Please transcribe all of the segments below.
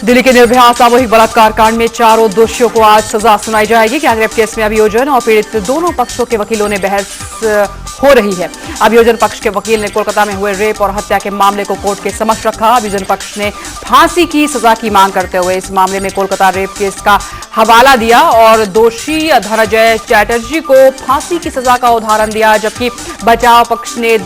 दिल्ली के निर्भया सामूहिक बलात्कार कांड में चारों दोषियों को आज सजा सुनाई जाएगी। गैंगरेप केस में अभियोजन और पीड़ित दोनों पक्षों के वकीलों ने बहस हो रही है। अभियोजन पक्ष के वकील ने कोलकाता में हुए रेप और हत्या के मामले को कोर्ट के समक्ष रखा। अभियोजन पक्ष ने फांसी की सजा की मांग करते हुए इस मामले में कोलकाता रेप केस का हवाला दिया और दोषी धनंजय चैटर्जी को फांसी की सजा का उदाहरण दिया, जबकि बचाव पक्ष ने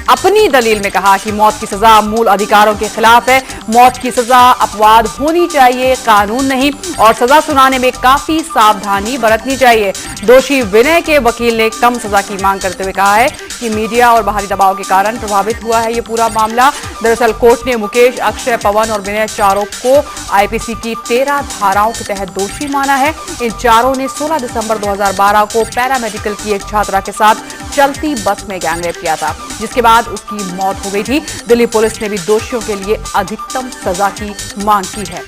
अपनी दलील में कहा कि मौत की सजा मूल अधिकारों के खिलाफ है। मौत की सजा अपवाद होनी चाहिए, कानून नहीं, और सजा सुनाने में काफी सावधानी बरतनी चाहिए। दोषी विनय के वकील ने कम सजा की मांग करते हुए कहा है कि मीडिया और बाहरी दबाव के कारण प्रभावित हुआ है ये पूरा मामला। दरअसल कोर्ट ने मुकेश, अक्षय, पवन और विनय चारों को आईपीसी की 13 धाराओं के तहत दोषी माना है। इन चारों ने 16 दिसंबर 2012 को पैरामेडिकल की एक छात्रा के साथ चलती बस में गैंगरेप किया था, जिसके बाद उसकी मौत हो गई थी। दिल्ली पुलिस ने भी दोषियों के लिए अधिकतम सजा की मांग की है।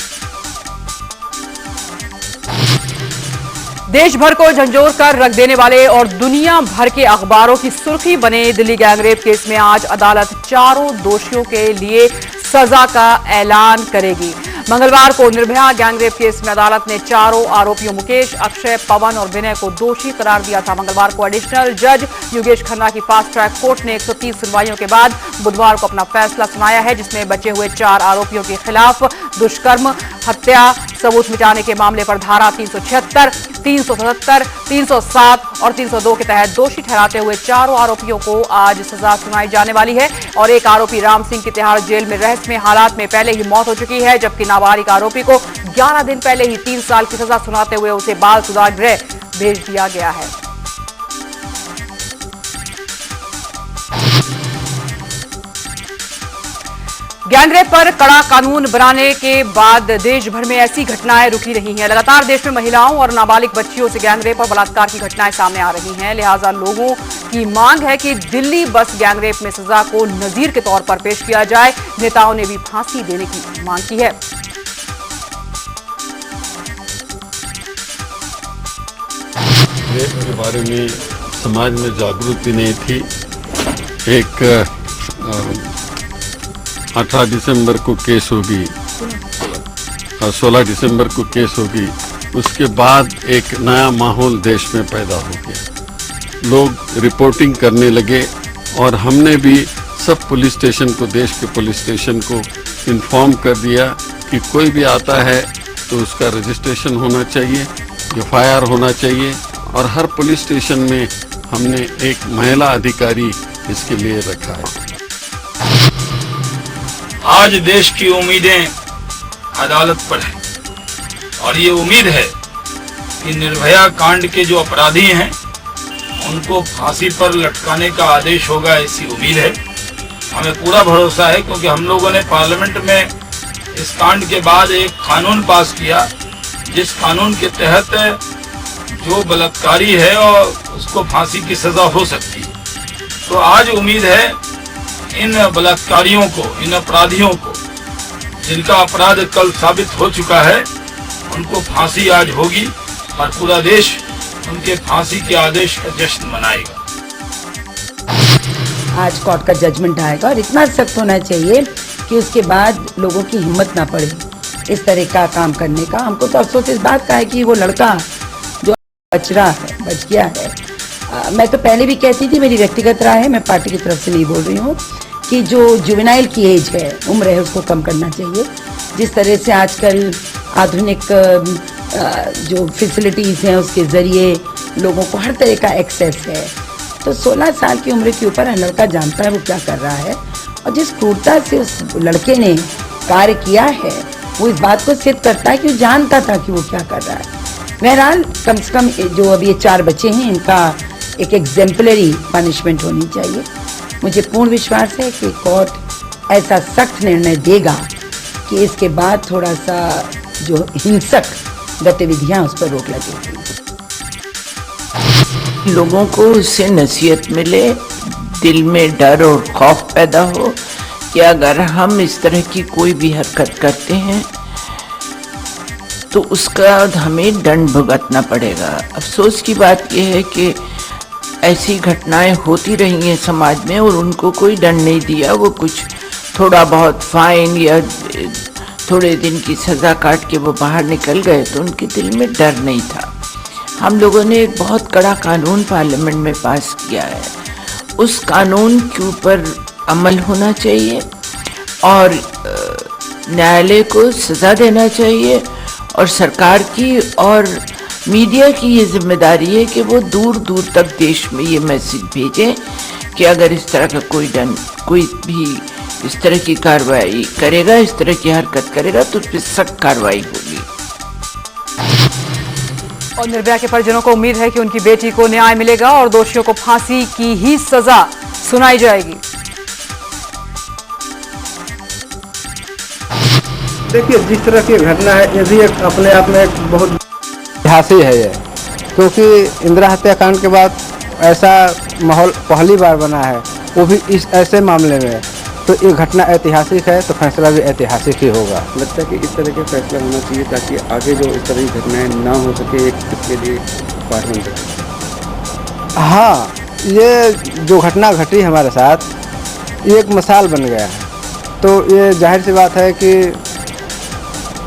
देश भर को झंझोर कर रख देने वाले और दुनिया भर के अखबारों की सुर्खी बने दिल्ली गैंगरेप केस में आज अदालत चारों दोषियों के लिए सजा का ऐलान करेगी। मंगलवार को निर्भया गैंगरेप केस में अदालत ने चारों आरोपियों मुकेश, अक्षय, पवन और विनय को दोषी करार दिया था। मंगलवार को एडिशनल जज योगेश खन्ना की फास्ट ट्रैक कोर्ट ने 130 सुनवाइयों के बाद बुधवार को अपना फैसला सुनाया है, जिसमें बचे हुए 4 आरोपियों के खिलाफ दुष्कर्म, हत्या, सबूत मिटाने के मामले पर धारा 376, 377, 307 और 302 के तहत दोषी ठहराते हुए चारों आरोपियों को आज सजा सुनाई जाने वाली है। और एक आरोपी राम सिंह की तिहाड़ जेल में रहस्यमय हालात में पहले ही मौत हो चुकी है, जबकि नाबालिग आरोपी को 11 दिन पहले ही 3 साल की सजा सुनाते हुए उसे बाल सुधार गृह भेज दिया गया है। गैंगरेप पर कड़ा कानून बनाने के बाद देश भर में ऐसी घटनाएं रुकी रही हैं। लगातार देश में महिलाओं और नाबालिग बच्चियों से गैंगरेप और बलात्कार की घटनाएं सामने आ रही हैं। लिहाजा लोगों की मांग है कि दिल्ली बस गैंगरेप में सजा को नजीर के तौर पर पेश किया जाए। नेताओं ने भी फांसी देने की मांग की है। के बारे में समाज में जागृति नहीं थी। एक 18 दिसंबर को केस होगी, 16 दिसंबर को केस होगी, उसके बाद एक नया माहौल देश में पैदा हो गया। लोग रिपोर्टिंग करने लगे और हमने भी सब पुलिस स्टेशन को, देश के पुलिस स्टेशन को इन्फॉर्म कर दिया कि कोई भी आता है तो उसका रजिस्ट्रेशन होना चाहिए, FIR होना चाहिए। और हर पुलिस स्टेशन में हमने एक महिला अधिकारी इसके लिए रखा है। आज देश की उम्मीदें अदालत पर है और ये उम्मीद है कि निर्भया कांड के जो अपराधी हैं उनको फांसी पर लटकाने का आदेश होगा, ऐसी उम्मीद है। हमें पूरा भरोसा है, क्योंकि हम लोगों ने पार्लियामेंट में इस कांड के बाद एक कानून पास किया, जिस कानून के तहत जो बलात्कारी है और उसको फांसी की सजा हो सकती है। तो आज उम्मीद है इन बलात्कारियों को, इन अपराधियों को, जिनका अपराध कल साबित हो चुका है, उनको फांसी आज होगी और पूरा देश उनके फांसी के आदेश का जश्न मनाएगा। आज कोर्ट का जजमेंट आएगा और इतना सख्त होना चाहिए कि उसके बाद लोगों की हिम्मत ना पड़े इस तरह का काम करने का। हमको तो अफसोस इस बात का है कि वो लड़का जो बच गया है। मैं तो पहले भी कहती थी, मेरी व्यक्तिगत राय है, मैं पार्टी की तरफ से नहीं बोल रही हूँ, कि जो जुवेनाइल की एज है, उम्र है, उसको कम करना चाहिए। जिस तरह से आजकल आधुनिक जो फैसिलिटीज़ हैं उसके ज़रिए लोगों को हर तरह का एक्सेस है, तो 16 साल की उम्र के ऊपर लड़का जानता है वो क्या कर रहा है। और जिस क्रूरता से उस लड़के ने कार्य किया है, वो इस बात को सिद्ध करता है कि वो जानता था कि वो क्या कर रहा है। बहरहाल कम से कम जो अभी ये 4 बच्चे हैं, इनका एक एग्जेम्पलरी पनिशमेंट होनी चाहिए। मुझे पूर्ण विश्वास है कि कोर्ट ऐसा सख्त निर्णय देगा कि इसके बाद थोड़ा सा जो हिंसक गतिविधियां, उस पर रोक लगेगी। लोगों को इससे नसीहत मिले, दिल में डर और खौफ पैदा हो कि अगर हम इस तरह की कोई भी हरकत करते हैं तो उसका हमें दंड भुगतना पड़ेगा। अफसोस की बात यह है कि ऐसी घटनाएं होती रही हैं समाज में और उनको कोई दंड नहीं दिया। वो कुछ थोड़ा बहुत फाइन या थोड़े दिन की सजा काट के वो बाहर निकल गए तो उनके दिल में डर नहीं था। हम लोगों ने एक बहुत कड़ा कानून पार्लियामेंट में पास किया है, उस कानून के ऊपर अमल होना चाहिए और न्यायालय को सजा देना चाहिए और सरकार की और मीडिया की ये जिम्मेदारी है कि वो दूर दूर तक देश में ये मैसेज भेजें कि अगर इस तरह का कोई भी इस तरह की कार्रवाई करेगा, इस तरह की हरकत करेगा तो उस पर सख्त कार्रवाई होगी। और निर्भया के परिजनों को उम्मीद है कि उनकी बेटी को न्याय मिलेगा और दोषियों को फांसी की ही सजा सुनाई जाएगी। देखिए, जिस तरह की घटना है ये भी एक अपने आप में एक बहुत ऐतिहासिक है ये, क्योंकि इंदिरा हत्याकांड के बाद ऐसा माहौल पहली बार बना है, वो भी इस ऐसे मामले में। तो ये घटना ऐतिहासिक है तो फैसला भी ऐतिहासिक ही होगा। लगता है कि इस तरह के फैसला होना चाहिए ताकि आगे जो इस तरह की घटनाएं ना हो सके, एक इसके लिए पाठ बन सके। हाँ, ये जो घटना घटी हमारे साथ ये एक मिसाल बन गया है, तो ये जाहिर सी बात है कि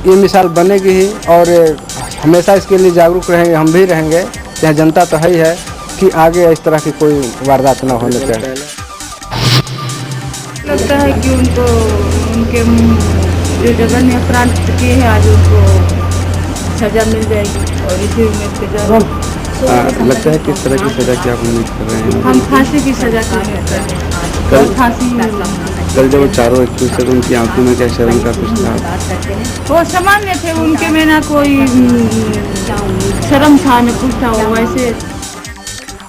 ये मिसाल बनेगी ही और हमेशा इसके लिए जागरूक रहेंगे, हम भी रहेंगे, चाहे जनता तो है ही है कि आगे इस तरह की कोई वारदात न होने चाहिए। लगता है कि उनके जो जघन्य अपराध किए हैं आज उनको सजा मिल जाएगी और इसी उम्मीद पे लगता है किस तरह की सजा की आप उम्मीद कर रहे हैं? हम फांसी की सजा की उम्मीद कर रहे हैं। फांसी कल जब वो चारों एक्यूज थे उनकी आंखों में क्या शर्म का कुछ था? वो सामान्य थे, उनके में ना कोई शर्म था न कुछ था, वो वैसे।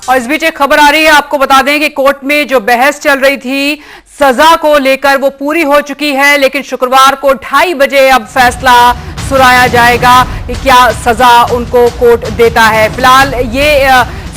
और इस बीच एक खबर आ रही है, आपको बता दें कि कोर्ट में जो बहस चल रही थी सजा को लेकर वो पूरी हो चुकी है, लेकिन शुक्रवार को 2:30 बजे अब फैसला सुनाया जाएगा कि क्या सजा उनको कोर्ट देता है। फिलहाल ये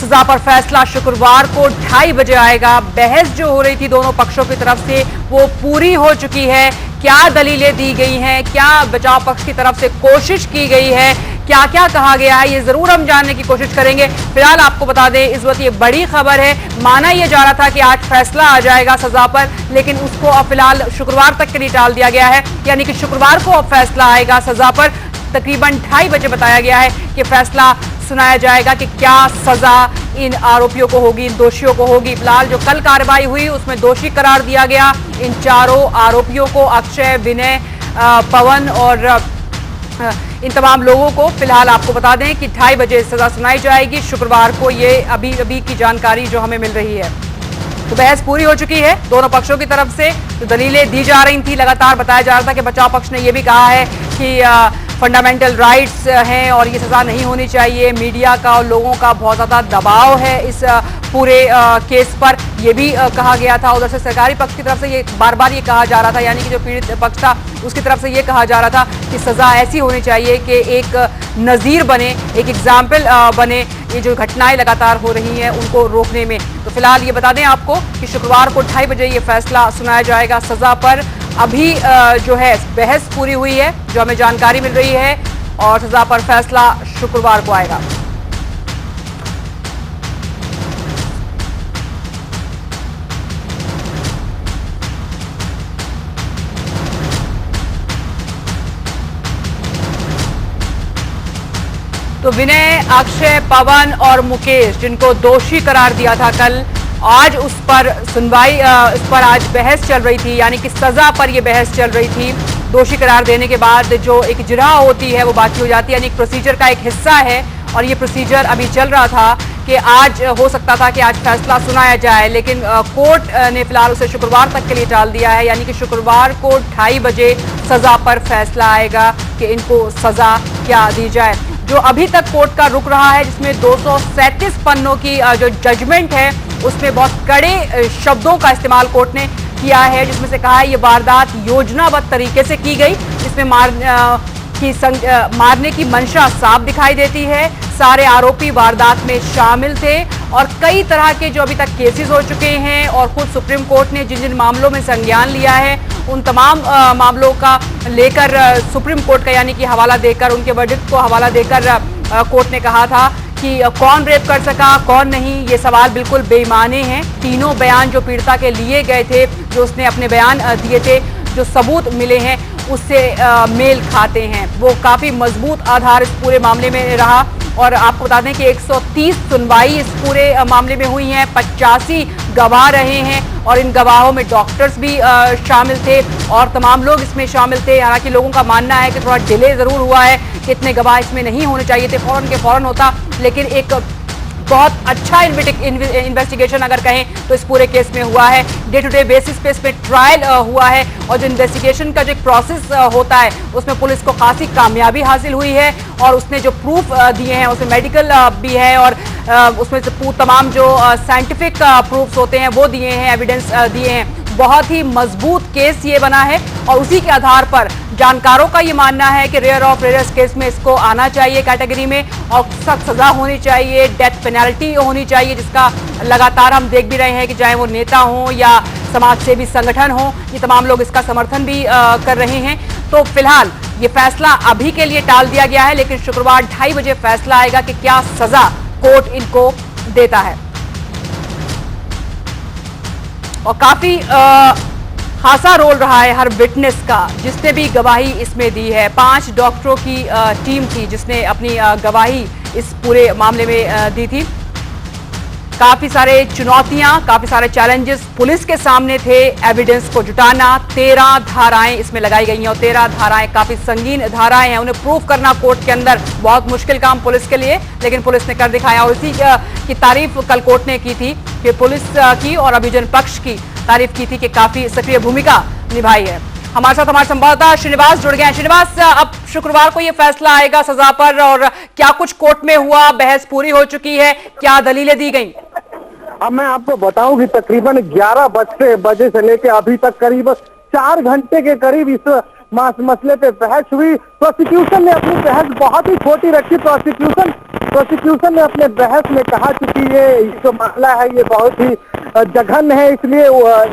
सजा पर फैसला शुक्रवार को 2:30 बजे आएगा। बहस जो हो रही थी दोनों पक्षों की तरफ से वो पूरी हो चुकी है। क्या दलीलें दी गई हैं, क्या बचाव पक्ष की तरफ से कोशिश की गई है, क्या क्या कहा गया है, ये जरूर हम जानने की कोशिश करेंगे। फिलहाल आपको बता दें इस वक्त ये बड़ी खबर है, माना यह जा रहा था कि आज फैसला आ जाएगा सजा पर, लेकिन उसको अब फिलहाल शुक्रवार तक के लिए टाल दिया गया है, यानी कि शुक्रवार को अब फैसला आएगा सजा पर। तकरीबन 2:30 बजे बताया गया है कि फैसला सुनाया जाएगा कि क्या सजा इन आरोपियों को होगी, इन दोषियों को होगी। फिलहाल जो कल कार्रवाई हुई उसमें दोषी करार दिया गया इन चारों आरोपियों को, अक्षय, विनय, पवन और इन तमाम लोगों को। फिलहाल आपको बता दें कि 2:30 बजे सजा सुनाई जाएगी शुक्रवार को, ये अभी की जानकारी जो हमें मिल रही है। तो बहस पूरी हो चुकी है दोनों पक्षों की तरफ से, जो दलीलें दी जा रही थी लगातार बताया जा रहा था कि बचाव पक्ष ने यह भी कहा है कि फंडामेंटल राइट्स हैं और ये सजा नहीं होनी चाहिए। मीडिया का और लोगों का बहुत ज़्यादा दबाव है इस पूरे केस पर, यह भी कहा गया था। उधर से सरकारी पक्ष की तरफ से ये बार बार ये कहा जा रहा था, यानी कि जो पीड़ित पक्ष था उसकी तरफ से ये कहा जा रहा था कि सज़ा ऐसी होनी चाहिए कि एक नज़ीर बने, एक एग्जाम्पल बने ये जो घटनाएं लगातार हो रही हैं उनको रोकने में। तो फिलहाल ये बता दें आपको कि शुक्रवार को 2:30 बजे ये फैसला सुनाया जाएगा सजा पर। अभी जो है बहस पूरी हुई है जो हमें जानकारी मिल रही है, और सजा पर फैसला शुक्रवार को आएगा। तो विनय, अक्षय, पवन और मुकेश जिनको दोषी करार दिया था कल, आज उस पर सुनवाई, इस पर आज बहस चल रही थी, यानी कि सजा पर यह बहस चल रही थी। दोषी करार देने के बाद जो एक इजरा होती है वो बाकी हो जाती है, यानी प्रोसीजर का एक हिस्सा है, और ये प्रोसीजर अभी चल रहा था कि आज हो सकता था कि आज फैसला सुनाया जाए, लेकिन कोर्ट ने फिलहाल उसे शुक्रवार तक के लिए टाल दिया है, यानी कि शुक्रवार को 2:30 बजे सजा पर फैसला आएगा कि इनको सजा क्या दी जाए। जो अभी तक कोर्ट का रुक रहा है, जिसमें 237 पन्नों की जो जजमेंट है उसमें बहुत कड़े शब्दों का इस्तेमाल कोर्ट ने किया है, जिसमें से कहा है ये वारदात योजनाबद्ध तरीके से की गई, इसमें मारने की मंशा साफ दिखाई देती है, सारे आरोपी वारदात में शामिल थे, और कई तरह के जो अभी तक केसेस हो चुके हैं और खुद सुप्रीम कोर्ट ने जिन जिन मामलों में संज्ञान लिया है उन तमाम मामलों का लेकर सुप्रीम कोर्ट का यानी कि हवाला देकर, उनके वर्डिक्ट को हवाला देकर कोर्ट ने कहा था कि कौन रेप कर सका कौन नहीं, ये सवाल बिल्कुल बेईमाने हैं। तीनों बयान जो पीड़िता के लिए गए थे, जो उसने अपने बयान दिए थे, जो सबूत मिले हैं उससे मेल खाते हैं। वो काफी मजबूत आधार इस पूरे मामले में रहा और आपको बता दें कि 130 सुनवाई इस पूरे मामले में हुई हैं, 85 गवाह रहे हैं और इन गवाहों में डॉक्टर्स भी शामिल थे और तमाम लोग इसमें शामिल थे। हालांकि लोगों का मानना है कि थोड़ा डिले जरूर हुआ है, कि इतने गवाह इसमें नहीं होने चाहिए थे, फौरन के फौरन होता, लेकिन एक बहुत अच्छा इन्वेस्टिगेशन अगर कहें तो इस पूरे केस में हुआ है। डे टू डे बेसिस पे इसमें ट्रायल हुआ है और जो इन्वेस्टिगेशन का जो एक प्रोसेस होता है उसमें पुलिस को खासी कामयाबी हासिल हुई है और उसने जो प्रूफ दिए हैं उसमें मेडिकल भी है और उसमें से तमाम जो साइंटिफिक प्रूफ्स होते हैं वो दिए हैं, एविडेंस दिए हैं। बहुत ही मजबूत केस ये बना है और उसी के आधार पर जानकारों का ये मानना है कि रेयर ऑफ रेयर्स केस में इसको आना चाहिए कैटेगरी में और सख्त सजा होनी चाहिए, डेथ पेनल्टी होनी चाहिए, जिसका लगातार हम देख भी रहे हैं कि चाहे वो नेता हो या समाज सेवी संगठन हो, ये तमाम लोग इसका समर्थन भी कर रहे हैं। तो फिलहाल ये फैसला अभी के लिए टाल दिया गया है, लेकिन शुक्रवार 2:30 बजे फैसला आएगा कि क्या सजा कोर्ट इनको देता है। और काफी खासा रोल रहा है हर विटनेस का जिसने भी गवाही इसमें दी है। 5 डॉक्टरों की टीम थी जिसने अपनी गवाही इस पूरे मामले में दी थी। काफी सारे चुनौतियां, काफी सारे चैलेंजेस पुलिस के सामने थे एविडेंस को जुटाना। 13 धाराएं इसमें लगाई गई हैं और 13 धाराएं काफी संगीन धाराएं हैं, उन्हें प्रूफ करना कोर्ट के अंदर बहुत मुश्किल काम पुलिस के लिए, लेकिन पुलिस ने कर दिखाया और इसी की तारीफ कल कोर्ट ने की थी कि पुलिस की और अभियोजन पक्ष की तारीफ की थी कि काफी सक्रिय भूमिका निभाई है। हमारे साथ हमारे संवाददाता श्रीनिवास जुड़ गए हैं। श्रीनिवास, अब शुक्रवार को यह फैसला आएगा सजा पर और क्या कुछ कोर्ट में हुआ, बहस पूरी हो चुकी है, क्या दलीलें दी गई? अब मैं आपको बताऊं कि तकरीबन 11 बजे से लेकर अभी तक करीब 4 घंटे के करीब इस मसले पे बहस हुई। प्रोसिक्यूशन ने अपनी बहस बहुत ही छोटी रखी। प्रोसिक्यूशन ने अपने बहस में कहा कि ये जो मामला है ये बहुत ही जघन्य है, इसलिए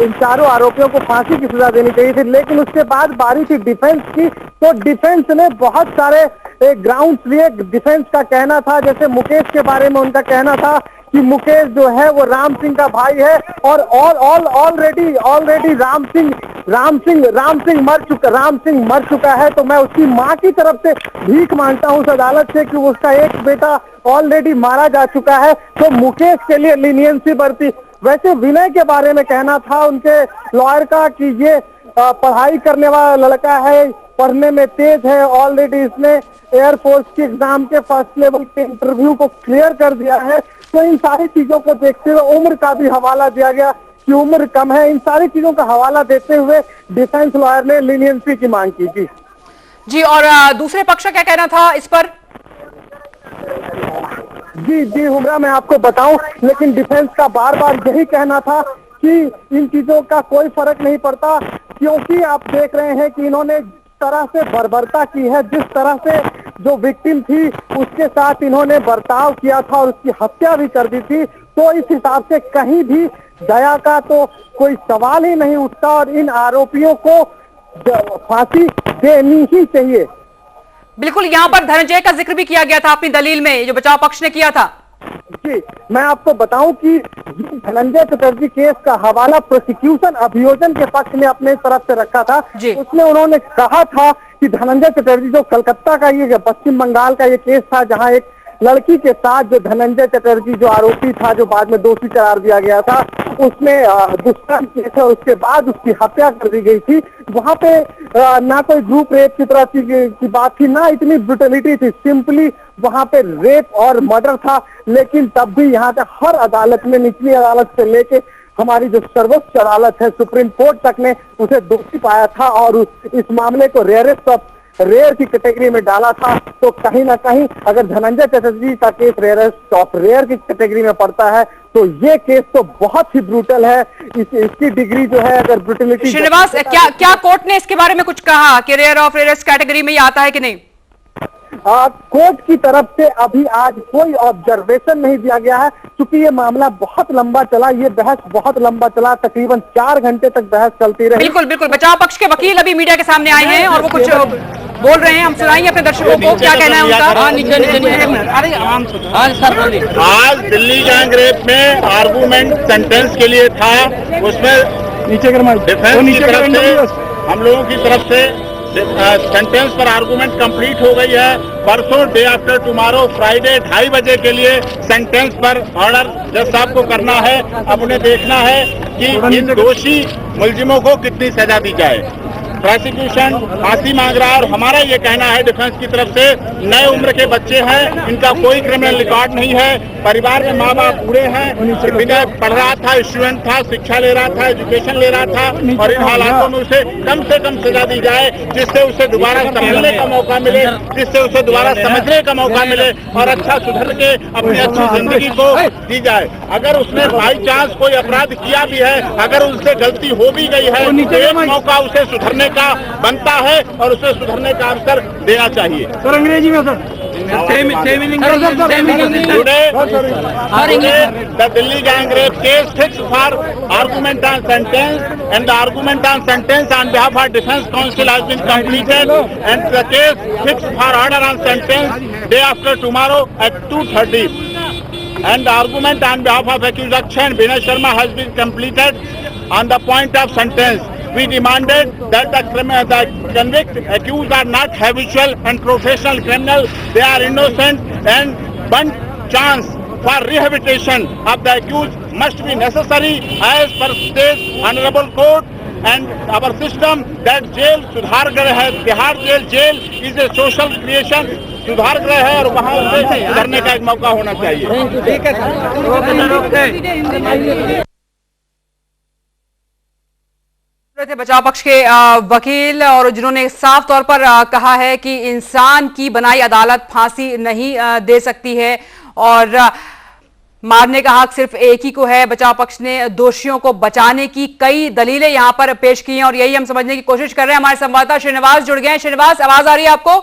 इन चारों आरोपियों को फांसी की सजा देनी चाहिए थी। लेकिन उसके बाद बारी थी डिफेंस की, तो डिफेंस ने बहुत सारे ग्राउंड्स लिए। डिफेंस का कहना था, जैसे मुकेश के बारे में उनका कहना था कि मुकेश जो है वो राम सिंह का भाई है और ऑलरेडी राम सिंह मर चुका है, तो मैं उसकी मां की तरफ से भीख मांगता हूं उस अदालत से कि उसका एक बेटा ऑलरेडी मारा जा चुका है, तो मुकेश के लिए लीनियंसी बरती। वैसे विनय के बारे में कहना था उनके लॉयर का कि ये पढ़ाई करने वाला लड़का है, पढ़ने में तेज है, ऑलरेडी इसने एयरफोर्स के एग्जाम के फर्स्ट लेवल के इंटरव्यू को क्लियर कर दिया है। तो इन सारी चीजों को देखते हुए उम्र का भी हवाला दिया गया कि उम्र कम है। इन सारी चीजों का हवाला देते हुए डिफेंस लॉयर ने लीनियंसी की मांग की थी। जी, और दूसरे पक्ष का क्या कहना था इस पर? जी हुमरा, मैं आपको बताऊं, लेकिन डिफेंस का बार बार यही कहना था कि इन चीजों का कोई फर्क नहीं पड़ता, क्योंकि आप देख रहे हैं कि इन्होंने तरह से बर्बरता की है, जिस तरह से जो विक्टिम थी उसके साथ इन्होंने बर्ताव किया था और उसकी हत्या भी कर दी थी। तो इस हिसाब से कहीं भी दया का तो कोई सवाल ही नहीं उठता और इन आरोपियों को फांसी देनी ही चाहिए। बिल्कुल, यहाँ पर धनंजय का जिक्र भी किया गया था अपनी दलील में, जो बचाव पक्ष ने किया था। जी, मैं आपको बताऊं कि धनंजय चटर्जी केस का हवाला प्रोसिक्यूशन अभियोजन के पक्ष ने अपने तरफ से रखा था। उसमें उन्होंने कहा था कि धनंजय चटर्जी जो कलकत्ता का ये पश्चिम बंगाल का ये केस था, जहां एक लड़की के साथ जो धनंजय चटर्जी जो आरोपी था, जो बाद में दोषी करार दिया गया था, उसमें दुष्कर्म किए थे और उसके बाद उसकी हत्या कर दी गई थी। वहां पे ना कोई ग्रुप रेप की तरह की बात थी, ना इतनी ब्रुटलिटी थी, सिंपली वहां पे रेप और मर्डर था। लेकिन तब भी यहाँ पे हर अदालत में, निचली अदालत से लेके हमारी जो सर्वोच्च अदालत है सुप्रीम कोर्ट तक ने उसे दोषी पाया था और इस मामले को रेयरेस्ट ऑफ रेयर की कैटेगरी में डाला था। तो कहीं ना कहीं अगर धनंजय चटर्जी का केस रेयरेस्ट ऑफ रेयर की कैटेगरी में पड़ता है, तो ये केस तो बहुत ही ब्रूटल है। इसकी डिग्री जो है, अगर ब्रूटलिटी। श्रीनिवास, क्या कोर्ट ने इसके बारे में कुछ कहा कि रेयर ऑफ रेयर्स कैटेगरी में ये आता है कि नहीं? कोर्ट की तरफ से अभी आज कोई ऑब्जर्वेशन नहीं दिया गया है, क्योंकि ये मामला बहुत लंबा चला, ये बहस बहुत लंबा चला, तकरीबन 4 घंटे तक बहस चलती रही। बिल्कुल, बचाव पक्ष के वकील अभी मीडिया के सामने आए हैं और वो कुछ बोल रहे हैं, हम सुनाएंगे अपने दर्शकों को क्या कहना है उनका। आज दिल्ली गैंग रेप में आर्गूमेंट सेंटेंस के लिए था, उसमें नीचे डिफेंस की तरफ से, हम लोगों की तरफ से सेंटेंस पर आर्गुमेंट कंप्लीट हो गई है। परसों डे आफ्टर टुमारो फ्राइडे 2:30 बजे के लिए सेंटेंस पर ऑर्डर जज साहब को करना है। अब उन्हें देखना है कि इन दोषी मुलजिमों को कितनी सजा दी जाए। प्रोसिक्यूशन फांसी मांग रहा है और हमारा ये कहना है डिफेंस की तरफ से, नए उम्र के बच्चे हैं, इनका कोई क्रिमिनल रिकॉर्ड नहीं है, परिवार में माँ बाप पूरे हैं, विनय पढ़ रहा था, स्टूडेंट था, शिक्षा ले रहा था, एजुकेशन ले रहा था और इन हालातों में उसे कम से कम सजा दी जाए जिससे उसे दोबारा संभलने का मौका मिले, जिससे उसे दोबारा समझने का मौका मिले और अच्छा सुधर के अपनी अच्छी जिंदगी को दी जाए। अगर उसने बाई चांस कोई अपराध किया भी है, अगर उससे गलती हो भी गई है तो एक मौका उसे सुधरने का बनता है और उसे सुधरने का अवसर देना चाहिए। सर अंग्रेजी में sir The Delhi gang rape case fixed for argument on sentence, and the argument on sentence on behalf of Defence Counsel has been completed, and the case fixed for order on sentence day after tomorrow at 2:30. And the argument on behalf of accused Akshay Vinay Sharma has been completed on the point of sentence. We demanded that the convict accused are not habitual and professional criminals. They are innocent, and one chance for rehabilitation of the accused must be necessary as per today's honorable court and our system that jail सुधार गृह है, Tihar jail is a social creation, सुधार गृह है और वहाँ उसे सुधरने का एक मौका होना चाहिए। ठीक है थे बचाव पक्ष के वकील और जिन्होंने साफ तौर पर कहा है कि इंसान की बनाई अदालत फांसी नहीं दे सकती है और मारने का हक सिर्फ एक ही को है। बचाव पक्ष ने दोषियों को बचाने की कई दलीलें यहां पर पेश की हैं और यही हम समझने की कोशिश कर रहे हैं। हमारे संवाददाता श्रीनिवास जुड़ गए हैं। श्रीनिवास, आवाज आ रही है आपको?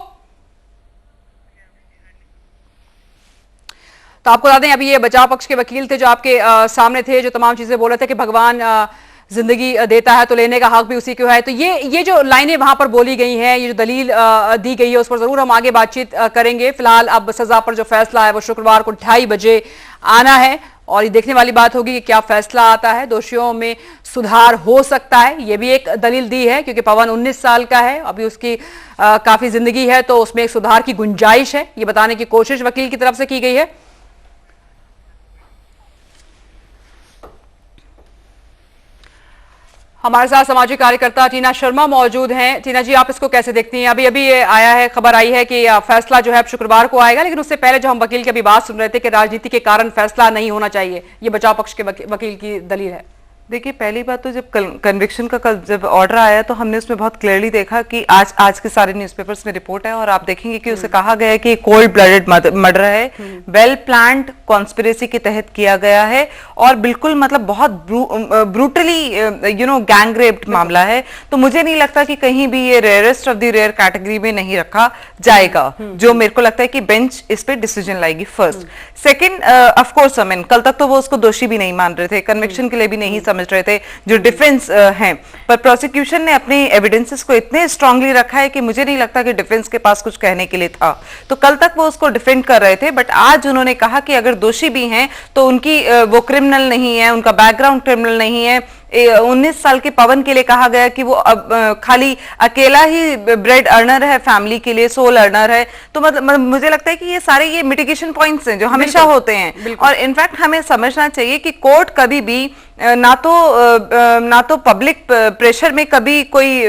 तो आपको बता दें अभी ये बचाव पक्ष के वकील थे जो आपके सामने थे, जो तमाम चीजें बोल रहे थे कि भगवान जिंदगी देता है तो लेने का हक भी उसी को है। तो ये जो लाइनें वहां पर बोली गई हैं, ये जो दलील दी गई है, उस पर जरूर हम आगे बातचीत करेंगे। फिलहाल अब सजा पर जो फैसला है वो शुक्रवार को 2:30 बजे आना है और ये देखने वाली बात होगी कि क्या फैसला आता है, दोषियों में सुधार हो सकता है। ये भी एक दलील दी है क्योंकि पवन 19 साल का है, अभी उसकी काफी जिंदगी है तो उसमें एक सुधार की गुंजाइश है, ये बताने की कोशिश वकील की तरफ से की गई है। हमारे साथ सामाजिक कार्यकर्ता टीना शर्मा मौजूद हैं। टीना जी, आप इसको कैसे देखती हैं? अभी ये आया है, खबर आई है कि फैसला जो है अब शुक्रवार को आएगा, लेकिन उससे पहले जो हम वकील की अभी बात सुन रहे थे कि राजनीति के कारण फैसला नहीं होना चाहिए, ये बचाव पक्ष के वकील की दलील है। देखिए, पहली बात तो जब कन्विक्शन का कल जब ऑर्डर आया तो हमने उसमें बहुत क्लियरली देखा कि आज के सारे न्यूज़पेपर्स में रिपोर्ट है और आप देखेंगे कि उसे कहा गया है कि कोल्ड ब्लडेड मर्डर है, वेल प्लान्ड कॉन्स्पिरेसी के तहत किया गया है और बिल्कुल मतलब बहुत ब्रूटली गैंग रेप्ड मामला है। तो मुझे नहीं लगता कि कहीं भी ये rarest of the rare category में नहीं रखा जाएगा, जो मेरे को लगता है कि बेंच इस पे डिसीजन लाएगी। फर्स्ट, सेकेंड, ऑफकोर्स अमीन कल तक तो वो उसको दोषी भी नहीं मान रहे थे, कन्विक्शन के लिए भी नहीं समझ रहे थे जो डिफेंस हैं, पर प्रोसिक्यूशन ने अपने एविडेंसेस को इतने स्ट्रांगली रखा है कि मुझे नहीं लगता कि डिफेंस के पास कुछ कहने के लिए था। तो कल तक वो उसको डिफेंड कर रहे थे, बट आज उन्होंने कहा कि अगर दोषी भी हैं तो उनकी वो क्रिमिनल नहीं है, उनका बैकग्राउंड क्रिमिनल नहीं है। 19 साल के पवन के लिए कहा गया कि वो अब खाली अकेला ही ब्रेड अर्नर है, फैमिली के लिए सोल अर्नर है। तो मतलब मुझे लगता है कि ये सारे ये मिटिगेशन पॉइंट्स हैं जो हमेशा होते हैं और इनफैक्ट हमें समझना चाहिए कि कोर्ट कभी भी ना तो पब्लिक प्रेशर में कभी कोई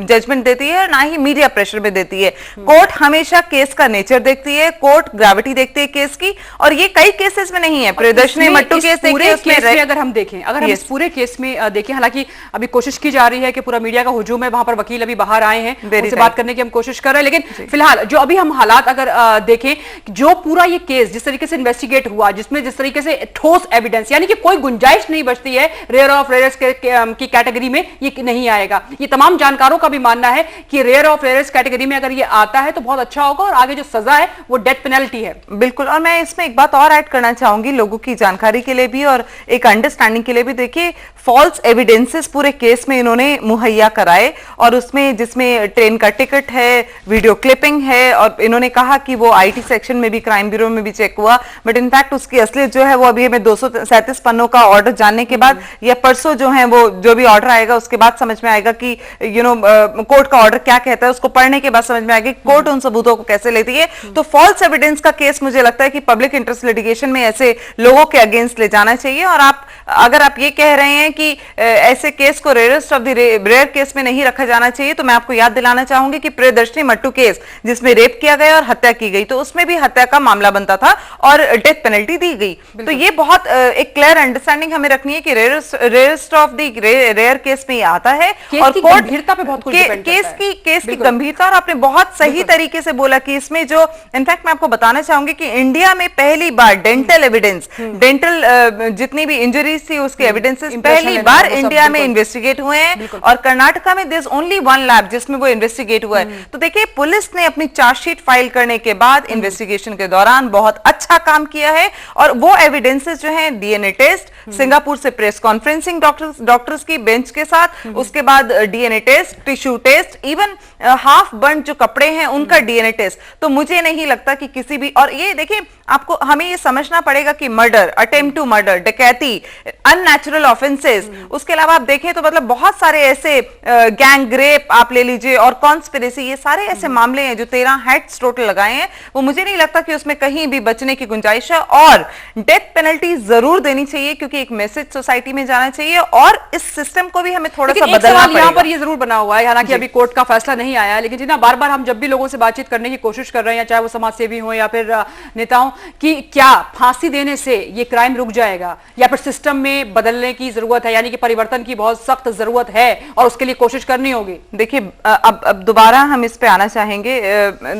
जजमेंट देती है ना ही मीडिया प्रेशर में देती है। कोर्ट हमेशा केस का नेचर देखती है, कोर्ट ग्रेविटी देखती है केस की, और ये कई केसेस में नहीं है। प्रियदर्शनी मट्टू केस देखिए, अगर हम देखें, अगर हम इस पूरे केस में देखें, हालांकि अभी कोशिश की जा रही है कि पूरा मीडिया का हुजूम है, वहां पर वकील अभी बाहर आए हैं, उनसे बात करने की हम कोशिश कर रहे हैं, लेकिन फिलहाल जो अभी हम हालात अगर देखें, जो पूरा ये केस जिस तरीके से इन्वेस्टिगेट हुआ, जिसमें जिस तरीके से ठोस एविडेंस, यानी कि कोई गुंजाइश नहीं बचती है रेयर ऑफ रेयर्स की कैटेगरी में, ये नहीं आएगा। ये तमाम जानकारों का भी मानना है कि रेयर ऑफ रेयर्स कैटेगरी में अगर ये आता है तो बहुत अच्छा होगा और आगे जो सजा है वो डेथ पेनल्टी है। बिल्कुल, और मैं इसमें एक बात और ऐड करना चाहूंगी लोगों की जानकारी के लिए भी और एक अंडरस्टैंडिंग के लिए भी। देखिए, फॉल्स एविडेंसेस पूरे केस में इन्होंने मुहैया कराए, और उसमें जिसमें ट्रेन का टिकट है, वीडियो क्लिपिंग है, और इन्होंने कहा कि वो आईटी सेक्शन में भी, क्राइम ब्यूरो में भी चेक हुआ, बट इनफैक्ट उसकी असलियत जो है वो अभी हमें 237 पन्नों का ऑर्डर जानने के बाद या परसों जो है वो जो भी ऑर्डर आएगा उसके बाद समझ में आएगा कि कोर्ट का ऑर्डर क्या कहता है, उसको पढ़ने के बाद समझ में आएगा कि कोर्ट उन सबूतों को कैसे लेती है। तो फॉल्स एविडेंस का केस मुझे लगता है कि पब्लिक इंटरेस्ट लिटिगेशन में ऐसे लोगों के अगेंस्ट ले जाना चाहिए। और अगर आप ये कह रहे हैं कि ऐसे केस को rarest of the rare case में नहीं रखा जाना चाहिए, तो मैं आपको याद दिलाना चाहूंगी कि प्रियदर्शनी मट्टू केस जिसमें रेप किया गया और हत्या की गई, तो उसमें भी हत्या का मामला बनता था और डेथ पेनल्टी दी गई। तो ये बहुत एक क्लियर अंडरस्टैंडिंग हमें रखनी है कि rarest of the rare case में ये आता है, और कोर्ट गंभीरता पे बहुत कुछ डिपेंड करता है। केस की गंभीरता, और आपने बहुत सही तरीके से बोला कि इसमें जो इनफैक्ट मैं आपको बताना चाहूंगी कि इंडिया में पहली बार डेंटल एविडेंस, डेंटल जितनी भी इंजरीज थी उसके एविडेंसेस पहली बार इंडिया में इन्वेस्टिगेट हुए हैं, और कर्नाटका में there is only one lab जिसमें वो इन्वेस्टिगेट हुआ है। तो देखिए, पुलिस ने अपनी चार्जशीट फाइल करने के बाद इन्वेस्टिगेशन के दौरान बहुत अच्छा काम किया है, और वो एविडेंसेस जो है डीएनए टेस्ट, सिंगापुर से प्रेस कॉन्फ्रेंसिंग डॉक्टर्स की बेंच के साथ, उसके बाद DNA test, tissue test, even half burn जो कपड़े हैं उनका डीएनए टेस्ट। तो मुझे नहीं लगता कि किसी भी, और ये देखिए आपको हमें ये समझना पड़ेगा कि मर्डर, अटेम्प्ट टू मर्डर, डकैती, अननेचुरल ऑफेंसेस, उसके अलावा आप देखें तो मतलब बहुत सारे ऐसे गैंग रेप आप ले लीजिए और कॉन्स्पिरेसी, ये सारे ऐसे मामले हैं जो 13 हेड्स टोटल लगाए हैं, वो मुझे नहीं लगता कि उसमें कहीं भी बचने की गुंजाइश है। और डेथ पेनल्टी जरूर देनी चाहिए क्योंकि एक मैसेज सोसाइटी में जाना चाहिए, और इस सिस्टम को भी हमें थोड़ा सा बदलना पड़ेगा। यहाँ पर ये जरूर बना हुआ है, हालांकि अभी कोर्ट का फैसला नहीं आया है, लेकिन जितना बार बार हम जब भी लोगों से बातचीत करने की कोशिश कर रहे हैं, चाहे वो समाज सेवी हो या फिर नेताओं, कि क्या फांसी देने से ये क्राइम रुक जाएगा या फिर सिस्टम में बदलने की जरूरत है, यानी कि परिवर्तन की बहुत सख्त जरूरत है और उसके लिए कोशिश करनी होगी। देखिए, अब दोबारा हम इस पे आना चाहेंगे।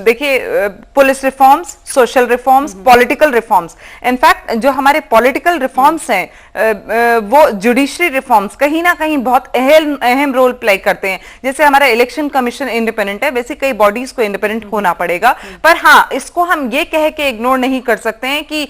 देखिए, police reforms, social reforms, political reforms, in fact जो हमारे पॉलिटिकल रिफॉर्म्स हैं वो जुडिशरी रिफॉर्म्स कहीं ना कहीं बहुत अहम रोल प्ले करते हैं। जैसे हमारा इलेक्शन कमीशन इंडिपेंडेंट है, वैसे कई बॉडीज को इंडिपेंडेंट होना पड़ेगा, पर हाँ, इसको हम ये कह के इग्नोर नहीं कर सकते हैं कि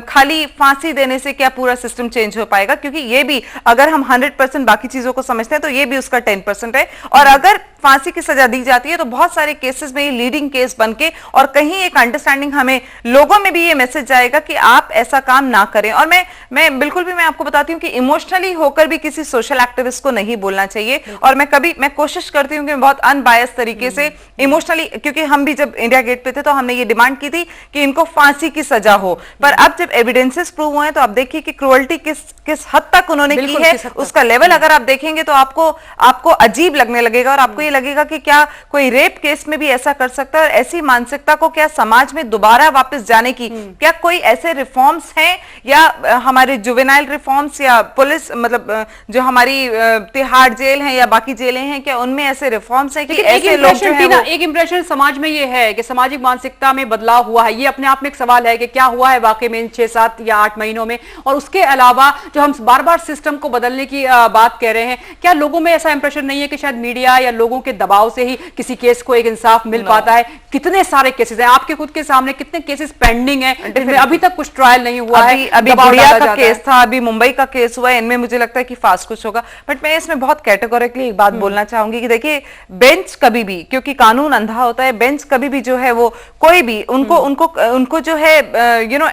खाली फांसी देने से क्या पूरा सिस्टम चेंज हो पाएगा, क्योंकि ये भी, अगर हम 100% बाकी चीजों को समझते हैं तो ये भी उसका 10% है। और अगर फांसी की सजा दी जाती है तो बहुत सारे केसेस में ये लीडिंग केस बनके, और कहीं एक अंडरस्टैंडिंग हमें लोगों में भी ये मैसेज जाएगा कि आप ऐसा काम ना करें। और मैं बिल्कुल भी, मैं आपको बताती हूँ कि इमोशनली होकर भी किसी सोशल एक्टिविस्ट को नहीं बोलना चाहिए, और मैं कोशिश करती हूँ कि बहुत अनबायस तरीके से इमोशनली, क्योंकि हम भी जब इंडिया गेट पे थे तो हमने ये डिमांड की थी कि इनको फांसी की सजा हो, पर अब जब एविडेंसेस प्रूव हुए हैं तो आप देखिए कि क्रूअल्टी किस हद तक उन्होंने की है, उसका लेवल अगर आप देखेंगे तो आपको अजीब लगने लगेगा, और आपको ये लगेगा कि क्या कोई रेप केस में भी ऐसा कर सकता है। और ऐसी मानसिकता को क्या समाज में दोबारा वापस जाने की क्या कोई ऐसे रिफॉर्म्स हैं, या हमारे जुवेनाइल रिफॉर्म्स, या पुलिस, मतलब जो हमारी तिहाड़ जेल है या बाकी जेलें हैं, क्या उनमें ऐसे रिफॉर्म्स हैं कि ऐसे लोग जो हैं, एक इंप्रेशन समाज में ये है कि सामाजिक मानसिकता में बदलाव हुआ है। ये अपने आप में एक सवाल है कि क्या हुआ है वाकई में इन 6, 7 या 8 महीनों में। और उसके अलावा जो हम बार बार सिस्टम को बदलने की बात कह रहे हैं, क्या लोगों में ऐसा इंप्रेशन नहीं है कि शायद मीडिया या लोगों के दबाव से ही किसी केस को एक इंसाफ मिल पाता है? कितने सारे केसेस हैं आपके खुद के सामने, कितने केसेस पेंडिंग हैं जिनमें अभी तक कुछ ट्रायल नहीं हुआ है। अभी गुड़िया का केस था, अभी मुंबई का केस हुआ है, इनमें मुझे लगता है कि फास्ट कुछ होगा। बट मैं इसमें बहुत कैटेगोरिकली एक बात बोलना चाहूंगी कि देखिए, बेंच कभी भी, क्योंकि कानून अंधा होता है, बेंच कभी भी जो है वो कोई भी उनको जो है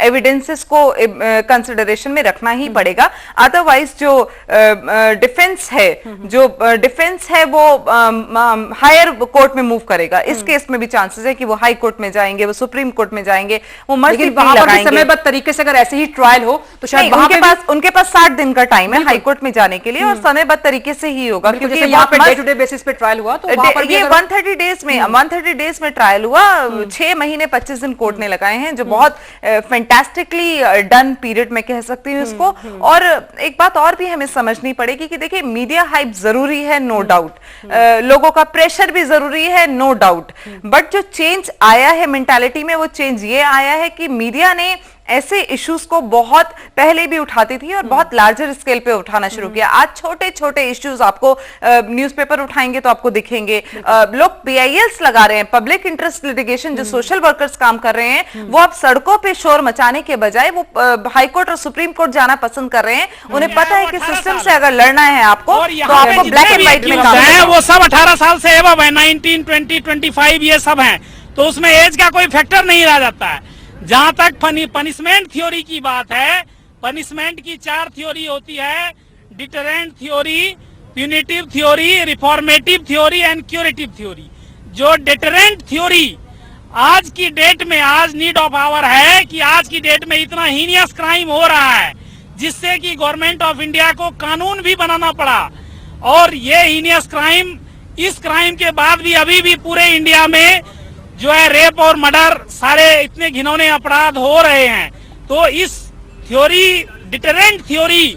एविडेंसेस को कंसिडरेशन में रखना ही पड़ेगा। अदरवाइज जो डिफेंस है वो हायर कोर्ट में मूव करेगा। इस केस में भी चांसेस है कि वो हाई कोर्ट में जाएंगे, वो सुप्रीम कोर्ट में जाएंगे, वो मर्जी लगाएंगे। समयबद्ध तरीके से अगर ऐसे ही ट्रायल हो तो शायद उनके पास 60 दिन का टाइम है हाई कोर्ट में जाने के लिए, और समयबद्ध तरीके से ही होगा, क्योंकि यहाँ पे डे टू डे बेसिस पे ट्रायल हुआ तो ये 130 डेज में ट्रायल हुआ। 6 महीने 25 दिन कोर्ट ने लगाए हैं, जो बहुत फैंटास्टिकली डन पीरियड में कह सकती हूँ इसको। और एक बात और भी हमें समझनी पड़ेगी कि देखिए, मीडिया हाइप जरूरी है, नो डाउट, लोगों का प्रेशर भी जरूरी है, नो डाउट, बट जो चेंज आया है मेंटालिटी में, वो चेंज ये आया है कि मीडिया ने ऐसे इश्यूज को बहुत पहले भी उठाती थी और बहुत लार्जर स्केल पे उठाना शुरू किया। आज छोटे छोटे इश्यूज आपको न्यूज़पेपर उठाएंगे तो आपको दिखेंगे। लोग PILs लगा रहे हैं, पब्लिक इंटरेस्ट लिटिगेशन, जो सोशल वर्कर्स काम कर रहे हैं वो अब सड़कों पे शोर मचाने के बजाय वो हाई कोर्ट और सुप्रीम कोर्ट जाना पसंद कर रहे हैं। उन्हें पता है कि सिस्टम से अगर लड़ना है आपको तो आपको ब्लैक एंड व्हाइट में काम है, वो सब 18 साल से एबव है, 19, 20, 25 ये सब हैं, तो उसमें एज का कोई फैक्टर नहीं रह जाता है। जहां तक पनिशमेंट थ्योरी की बात है, पनिशमेंट की 4 थ्योरी होती है, deterrent theory, punitive theory, reformative theory and curative theory. जो डिटरेंट थ्योरी आज की डेट में, आज नीड ऑफ आवर है कि आज की डेट में इतना हीनियस क्राइम हो रहा है जिससे कि गवर्नमेंट ऑफ इंडिया को कानून भी बनाना पड़ा, और ये हीनियस क्राइम, इस क्राइम के बाद भी अभी भी पूरे इंडिया में जो है रेप और मर्डर सारे इतने घिनौने अपराध हो रहे हैं। तो इस थ्योरी, डिटरेंट थ्योरी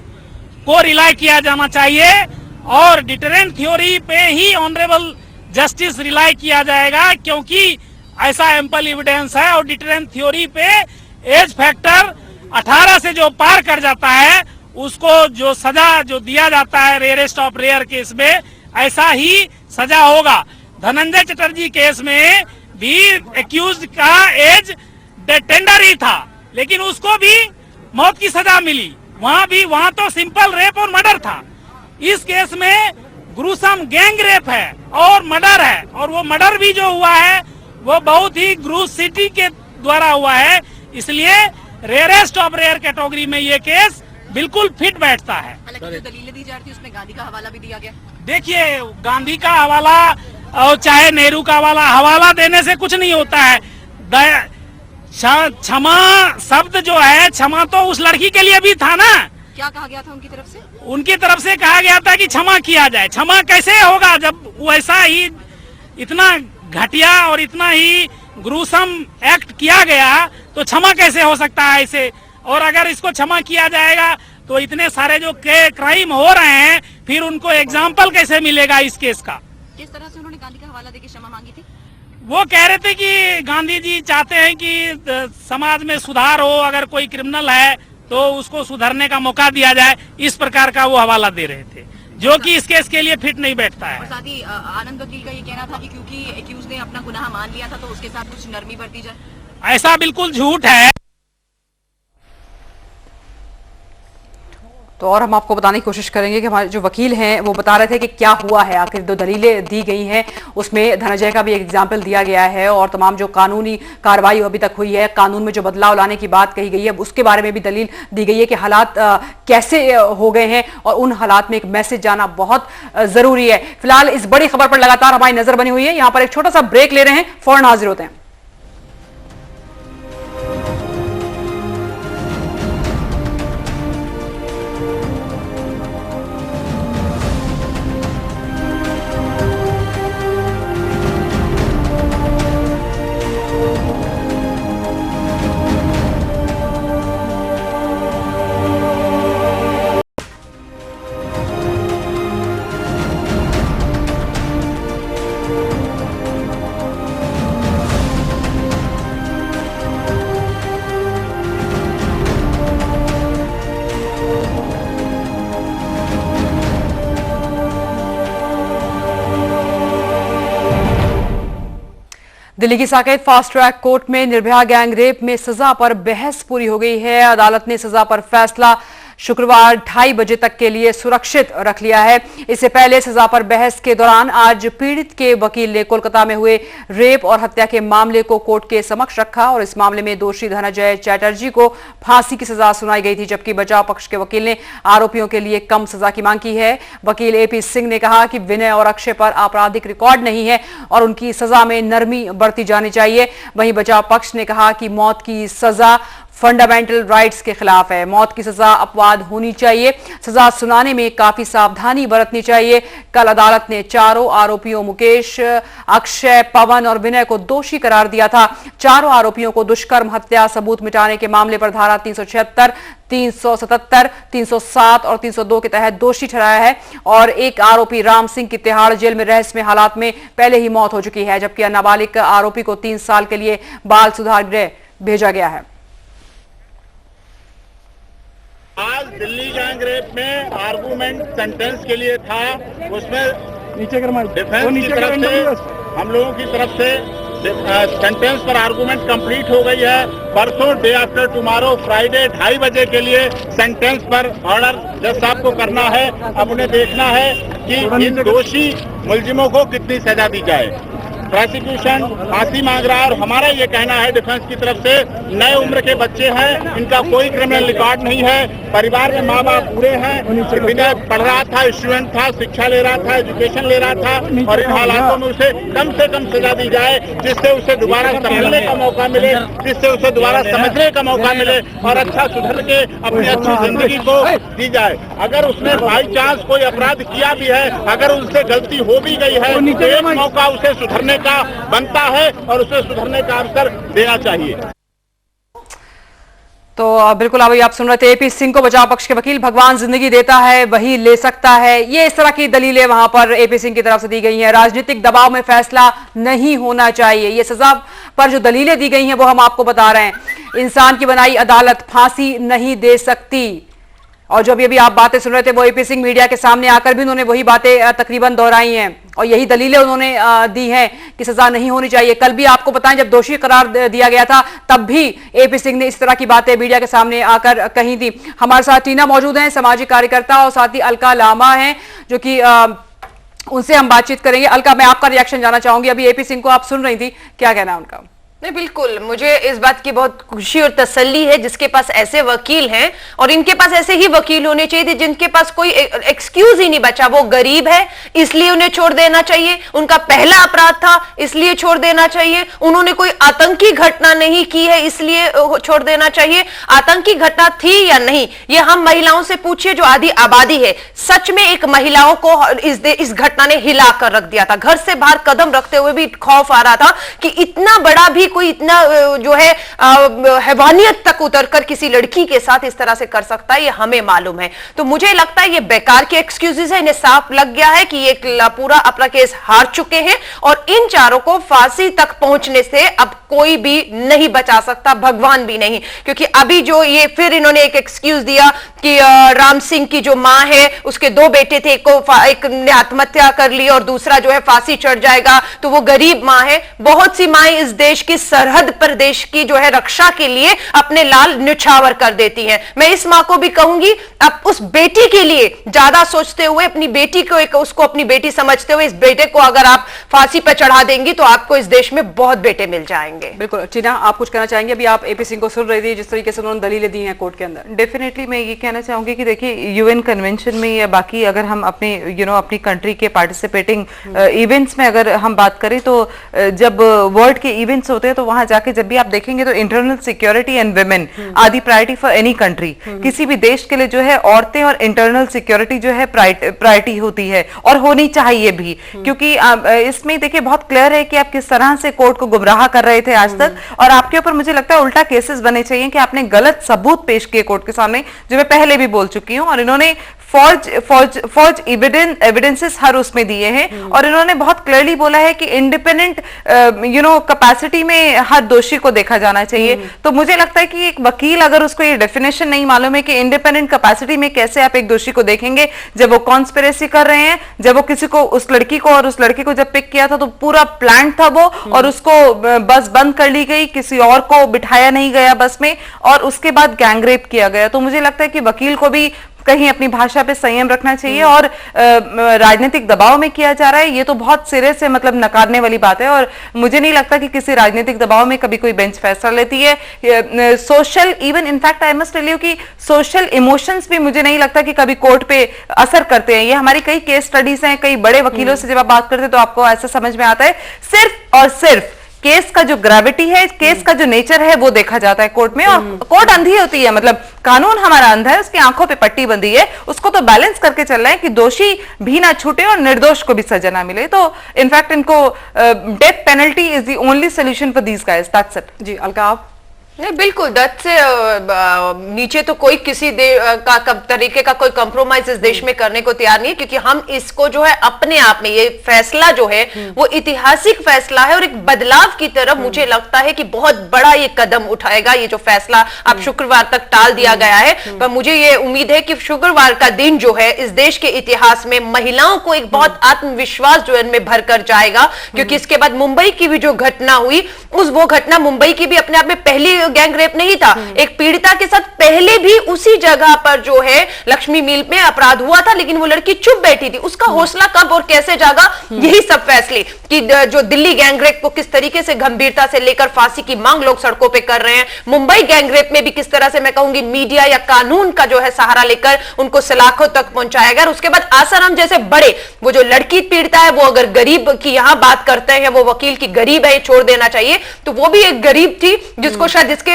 को रिलाई किया जाना चाहिए, और डिटरेंट थ्योरी पे ही ऑनरेबल जस्टिस रिलाई किया जाएगा, क्योंकि ऐसा एम्पल एविडेंस है। और डिटरेंट थ्योरी पे एज फैक्टर 18 से जो पार कर जाता है उसको जो सजा जो दिया जाता है रेयरेस्ट ऑफ रेयर केस में, ऐसा ही सजा होगा। धनंजय चटर्जी केस में भी एक्यूज्ड का एज टेंडर ही था, लेकिन उसको भी मौत की सजा मिली। वहां तो सिंपल रेप और मर्डर था। इस केस में ग्रूसम गैंग रेप है और मर्डर है, और वो मर्डर भी जो हुआ है वो बहुत ही ग्रूसिटी के द्वारा हुआ है। इसलिए रेयरेस्ट ऑफ रेयर कैटेगरी में ये केस बिल्कुल फिट बैठता है। हालांकि जो दलीलें दी जा रही थी उसमें गांधी का हवाला भी दिया गया। देखिए, गांधी का हवाला और चाहे नेहरू का हवाला देने से कुछ नहीं होता है। क्षमा शब्द जो है, क्षमा तो उस लड़की के लिए भी था ना। क्या कहा गया था उनकी तरफ से? उनकी तरफ से कहा गया था कि क्षमा किया जाए। क्षमा कैसे होगा जब वैसा ही इतना घटिया और इतना ही ग्रूसम एक्ट किया गया, तो क्षमा कैसे हो सकता है इसे? और अगर इसको क्षमा किया जाएगा तो इतने सारे जो क्राइम हो रहे हैं, फिर उनको एग्जाम्पल कैसे मिलेगा इस केस का? किस तरह से उन्होंने गांधी का हवाला देके क्षमा मांगी थी? वो कह रहे थे कि गांधी जी चाहते हैं कि समाज में सुधार हो, अगर कोई क्रिमिनल है तो उसको सुधरने का मौका दिया जाए, इस प्रकार का वो हवाला दे रहे थे, जो कि इस केस के लिए फिट नहीं बैठता है। और साथ ही आनंद वकील का ये कहना था कि क्योंकि एक्यूज ने अपना गुनाह मान लिया था तो उसके साथ कुछ नरमी बरती जाए। ऐसा बिल्कुल झूठ है। तो और हम आपको बताने की कोशिश करेंगे कि हमारे जो वकील हैं वो बता रहे थे कि क्या हुआ है, आखिर 2 दलीलें दी गई हैं, उसमें धनंजय का भी एक एग्जाम्पल दिया गया है, और तमाम जो कानूनी कार्रवाई अभी तक हुई है, कानून में जो बदलाव लाने की बात कही गई है, उसके बारे में भी दलील दी गई है कि हालात कैसे हो गए हैं, और उन हालात में एक मैसेज जाना बहुत जरूरी है। फिलहाल इस बड़ी खबर पर लगातार हमारी नजर बनी हुई है। यहाँ पर एक छोटा सा ब्रेक ले रहे हैं, फौरन हाजिर होते हैं। दिल्ली की साकेत फास्ट ट्रैक कोर्ट में निर्भया गैंग रेप में सजा पर बहस पूरी हो गई है। अदालत ने सजा पर फैसला शुक्रवार 2:30 बजे तक के लिए सुरक्षित रख लिया है। इससे पहले सजा पर बहस के दौरान आज पीड़ित के वकील ने कोलकाता में हुए रेप और हत्या के मामले को कोर्ट के समक्ष रखा, और इस मामले में दोषी धनंजय चटर्जी को फांसी की सजा सुनाई गई थी, जबकि बचाव पक्ष के वकील ने आरोपियों के लिए कम सजा की मांग की है। वकील AP सिंह ने कहा कि विनय और अक्षय पर आपराधिक रिकॉर्ड नहीं है और उनकी सजा में नरमी बरती जानी चाहिए। वहीं बचाव पक्ष ने कहा कि मौत की सजा फंडामेंटल राइट्स के खिलाफ है, मौत की सजा अपवाद होनी चाहिए, सजा सुनाने में काफी सावधानी बरतनी चाहिए। कल अदालत ने चारों आरोपियों मुकेश, अक्षय, पवन और विनय को दोषी करार दिया था। चारों आरोपियों को दुष्कर्म, हत्या, सबूत मिटाने के मामले पर धारा 376, 377, 307 और 302 के तहत दोषी ठहराया है, और एक आरोपी राम सिंह की तिहाड़ जेल में रहस्यमय हालात में पहले ही मौत हो चुकी है, जबकि नाबालिग आरोपी को 3 साल के लिए बाल सुधार गृह भेजा गया है। आज दिल्ली गैंग रेप में आर्गूमेंट सेंटेंस के लिए था, उसमें नीचे डिफेंस की तरफ से, हम लोगों की तरफ से सेंटेंस पर आर्गूमेंट कंप्लीट हो गई है। परसों डे आफ्टर टुमारो फ्राइडे 2:30 बजे के लिए सेंटेंस पर ऑर्डर जज साहब को करना है। अब उन्हें देखना है कि इन दोषी मुलजिमों को कितनी सजा दी जाए। प्रोसिक्यूशन फांसी मांग रहा है और हमारा ये कहना है डिफेंस की तरफ से, नए उम्र के बच्चे हैं, इनका कोई क्रिमिनल रिकॉर्ड नहीं है, परिवार में माँ बाप पूरे हैं, विनय पढ़ रहा था, स्टूडेंट था, शिक्षा ले रहा था, एजुकेशन ले रहा था और इन हालातों में उसे कम से कम सजा दी जाए जिससे उसे दोबारा संभलने का मौका मिले, जिससे उसे दोबारा समझने का मौका मिले और अच्छा सुधर के अपनी अच्छी जिंदगी को दी जाए। अगर उसने बाई चांस कोई अपराध किया भी है, अगर उससे गलती हो भी गई है तो एक मौका उसे सुधरने का बनता है और उसे सुधरने का अवसर देना चाहिए। तो बिल्कुल अभी आप सुन रहे थे एपी सिंह को बचाव पक्ष के वकील, भगवान जिंदगी देता है वही ले सकता है, ये इस तरह की दलीलें वहां पर एपी सिंह की तरफ से दी गई हैं। राजनीतिक दबाव में फैसला नहीं होना चाहिए, ये सजा पर जो दलीलें दी गई हैं वो हम आपको बता रहे हैं। इंसान की बनाई अदालत फांसी नहीं दे सकती। और जो अभी आप बातें सुन रहे थे वो एपी सिंह मीडिया के सामने आकर भी उन्होंने वही बातें तकरीबन दोहराई हैं और यही दलीलें उन्होंने दी हैं कि सजा नहीं होनी चाहिए। कल भी आपको बताएं जब दोषी करार दिया गया था तब भी एपी सिंह ने इस तरह की बातें मीडिया के सामने आकर कही थी। हमारे साथ टीना मौजूद हैं, सामाजिक कार्यकर्ता, और साथ ही अलका लामा हैं जो कि उनसे हम बातचीत करेंगे। अलका, मैं आपका रिएक्शन जानना चाहूंगी, अभी एपी सिंह को आप सुन रही थी, क्या कहना है उनका? नहीं, बिल्कुल मुझे इस बात की बहुत खुशी और तसल्ली है जिसके पास ऐसे वकील हैं, और इनके पास ऐसे ही वकील होने चाहिए थे जिनके पास कोई एक्सक्यूज ही नहीं बचा। वो गरीब है इसलिए उन्हें छोड़ देना चाहिए, उनका पहला अपराध था इसलिए छोड़ देना चाहिए, उन्होंने कोई आतंकी घटना नहीं की है इसलिए छोड़ देना चाहिए। आतंकी घटना थी या नहीं ये हम महिलाओं से पूछिए जो आधी आबादी है। सच में एक महिलाओं को इस घटना ने हिला कर रख दिया था, घर से बाहर कदम रखते हुए भी खौफ आ रहा था कि इतना बड़ा भी कोई इतना जो है हैवानियत तक उतरकर किसी लड़की के साथ इस तरह से कर सकता है, ये हमें मालूम है। तो मुझे लगता है ये बेकार के एक्सक्यूजेस है, इन्हें साफ लग गया है कि ये पूरा अपना केस हार चुके हैं और इन चारों को फांसी तक पहुंचने से अब कोई भी नहीं बचा सकता, भगवान भी नहीं। क्योंकि अभी जो ये फिर इन्होंने एक एक्सक्यूज दिया कि राम सिंह की जो मां है उसके 2 बेटे थे, एक ने आत्महत्या कर ली और दूसरा जो है फांसी चढ़ जाएगा, तो वो गरीब मां है। बहुत सी माएं इस देश की सरहद प्रदेश की जो है रक्षा के लिए अपने लाल न्यौछावर कर देती हैं। मैं इस मां को भी कहूंगी अब उस बेटी के लिए ज्यादा सोचते हुए, अपनी बेटी को उसको अपनी बेटी समझते हुए इस बेटे को अगर आप फांसी पर चढ़ा देंगी तो आपको इस देश में बहुत बेटे मिल जाएंगे। बिल्कुल। टीना, आप कुछ कहना चाहेंगे? अभी आप एपी सिंह को सुन रही थी, जिस तरीके से उन्होंने दलीलें दी हैं कोर्ट के अंदर। डेफिनेटली मैं ये कहना चाहूंगी कि देखिए यूएन कन्वेंशन में या बाकी अगर हम अपने अपनी कंट्री के पार्टिसिपेटिंग इवेंट्स में अगर हम बात करें तो जब वर्ल्ड के इवेंट्स होते हैं तो वहां जाके जब भी आप देखेंगे तो internal security and women are the priority for any country. किसी भी देश के लिए जो है औरतें और इंटरनल सिक्योरिटी जो है प्रायोरिटी होती है और होनी चाहिए भी, क्योंकि इसमें देखिए बहुत क्लियर है कि आप किस तरह से कोर्ट को गुमराह कर रहे थे आज तक, और आपके ऊपर मुझे लगता है उल्टा केसेस बने चाहिए कि आपने गलत सबूत पेश किए कोर्ट के सामने, जो मैं पहले भी बोल चुकी हूं, और इन्होंने फॉर्ज एविडेंसेस हर उसमें दिए हैं और इन्होंने बहुत क्लियरली बोला है कि इंडिपेंडेंट कैपेसिटी में हर दोषी को देखा जाना चाहिए। तो मुझे लगता है कि एक वकील अगर उसको ये डेफिनेशन नहीं मालूम है कि इंडिपेंडेंट कैपेसिटी में कैसे आप एक दोषी को देखेंगे, जब वो कॉन्स्पिरेसी कर रहे हैं, जब वो किसी को उस लड़की को और उस लड़के को जब पिक किया था तो पूरा प्लान था वो, और उसको बस बंद कर ली गई, किसी और को बिठाया नहीं गया बस में, और उसके बाद गैंगरेप किया गया। तो मुझे लगता है कि वकील को भी कहीं अपनी भाषा पे संयम रखना चाहिए, और राजनीतिक दबाव में किया जा रहा है ये तो बहुत सिरे से मतलब नकारने वाली बात है, और मुझे नहीं लगता कि किसी राजनीतिक दबाव में कभी कोई बेंच फैसला लेती है। Social even in fact I must tell you कि सोशल इमोशंस भी मुझे नहीं लगता कि कभी कोर्ट पे असर करते हैं। ये हमारी कई केस स्टडीज हैं, कई बड़े वकीलों से जब आप बात करते हैं तो आपको ऐसा समझ में आता है सिर्फ और सिर्फ केस का जो ग्रेविटी है, केस का जो नेचर है वो देखा जाता है कोर्ट में, और कोर्ट अंधी होती है, मतलब कानून हमारा अंधा है, उसकी आंखों पे पट्टी बंधी है, उसको तो बैलेंस करके चल रहा है कि दोषी भी ना छूटे और निर्दोष को भी सजा ना मिले। तो इनफैक्ट इनको death penalty is the only solution for these guys, that's it. जी अलका, आप नहीं, बिल्कुल 10 से नीचे तो कोई किसी तरीके का कोई कंप्रोमाइज इस देश में करने को तैयार नहीं है, क्योंकि हम इसको जो है अपने आप में ये फैसला जो है वो ऐतिहासिक फैसला है और एक बदलाव की तरफ मुझे लगता है कि बहुत बड़ा ये कदम उठाएगा। ये जो फैसला अब शुक्रवार तक टाल दिया गया है, पर मुझे ये उम्मीद है कि शुक्रवार का दिन जो है इस देश के इतिहास में महिलाओं को एक बहुत आत्मविश्वास जो इनमें भर कर जाएगा, क्योंकि इसके बाद मुंबई की भी जो घटना हुई, वो घटना मुंबई की भी अपने आप में पहली गैंग रेप नहीं था। एक पीड़िता के साथ पहले भी उसी जगह पर जो है लक्ष्मी मिल में अपराध हुआ था, लेकिन वो लड़की चुप बैठी थी। उसका हौसला कब और कैसे जागा, यही सब फैसले कि जो दिल्ली गैंग रेप को किस तरीके से गंभीरता से लेकर फांसी की मांग लोग सड़कों पे कर रहे हैं, मुंबई गैंग रेप में भी किस तरह से मैं कहूंगी मीडिया या कानून का जो है सहारा लेकर उनको सलाखों तक पहुंचाया गया। उसके बाद आसाराम जैसे बड़े, वो जो लड़की पीड़िता है, वो अगर गरीब की यहां बात करते हैं, वो वकील की गरीब है, छोड़ देना चाहिए, तो वो भी एक गरीब थी जिसको शायद जिसके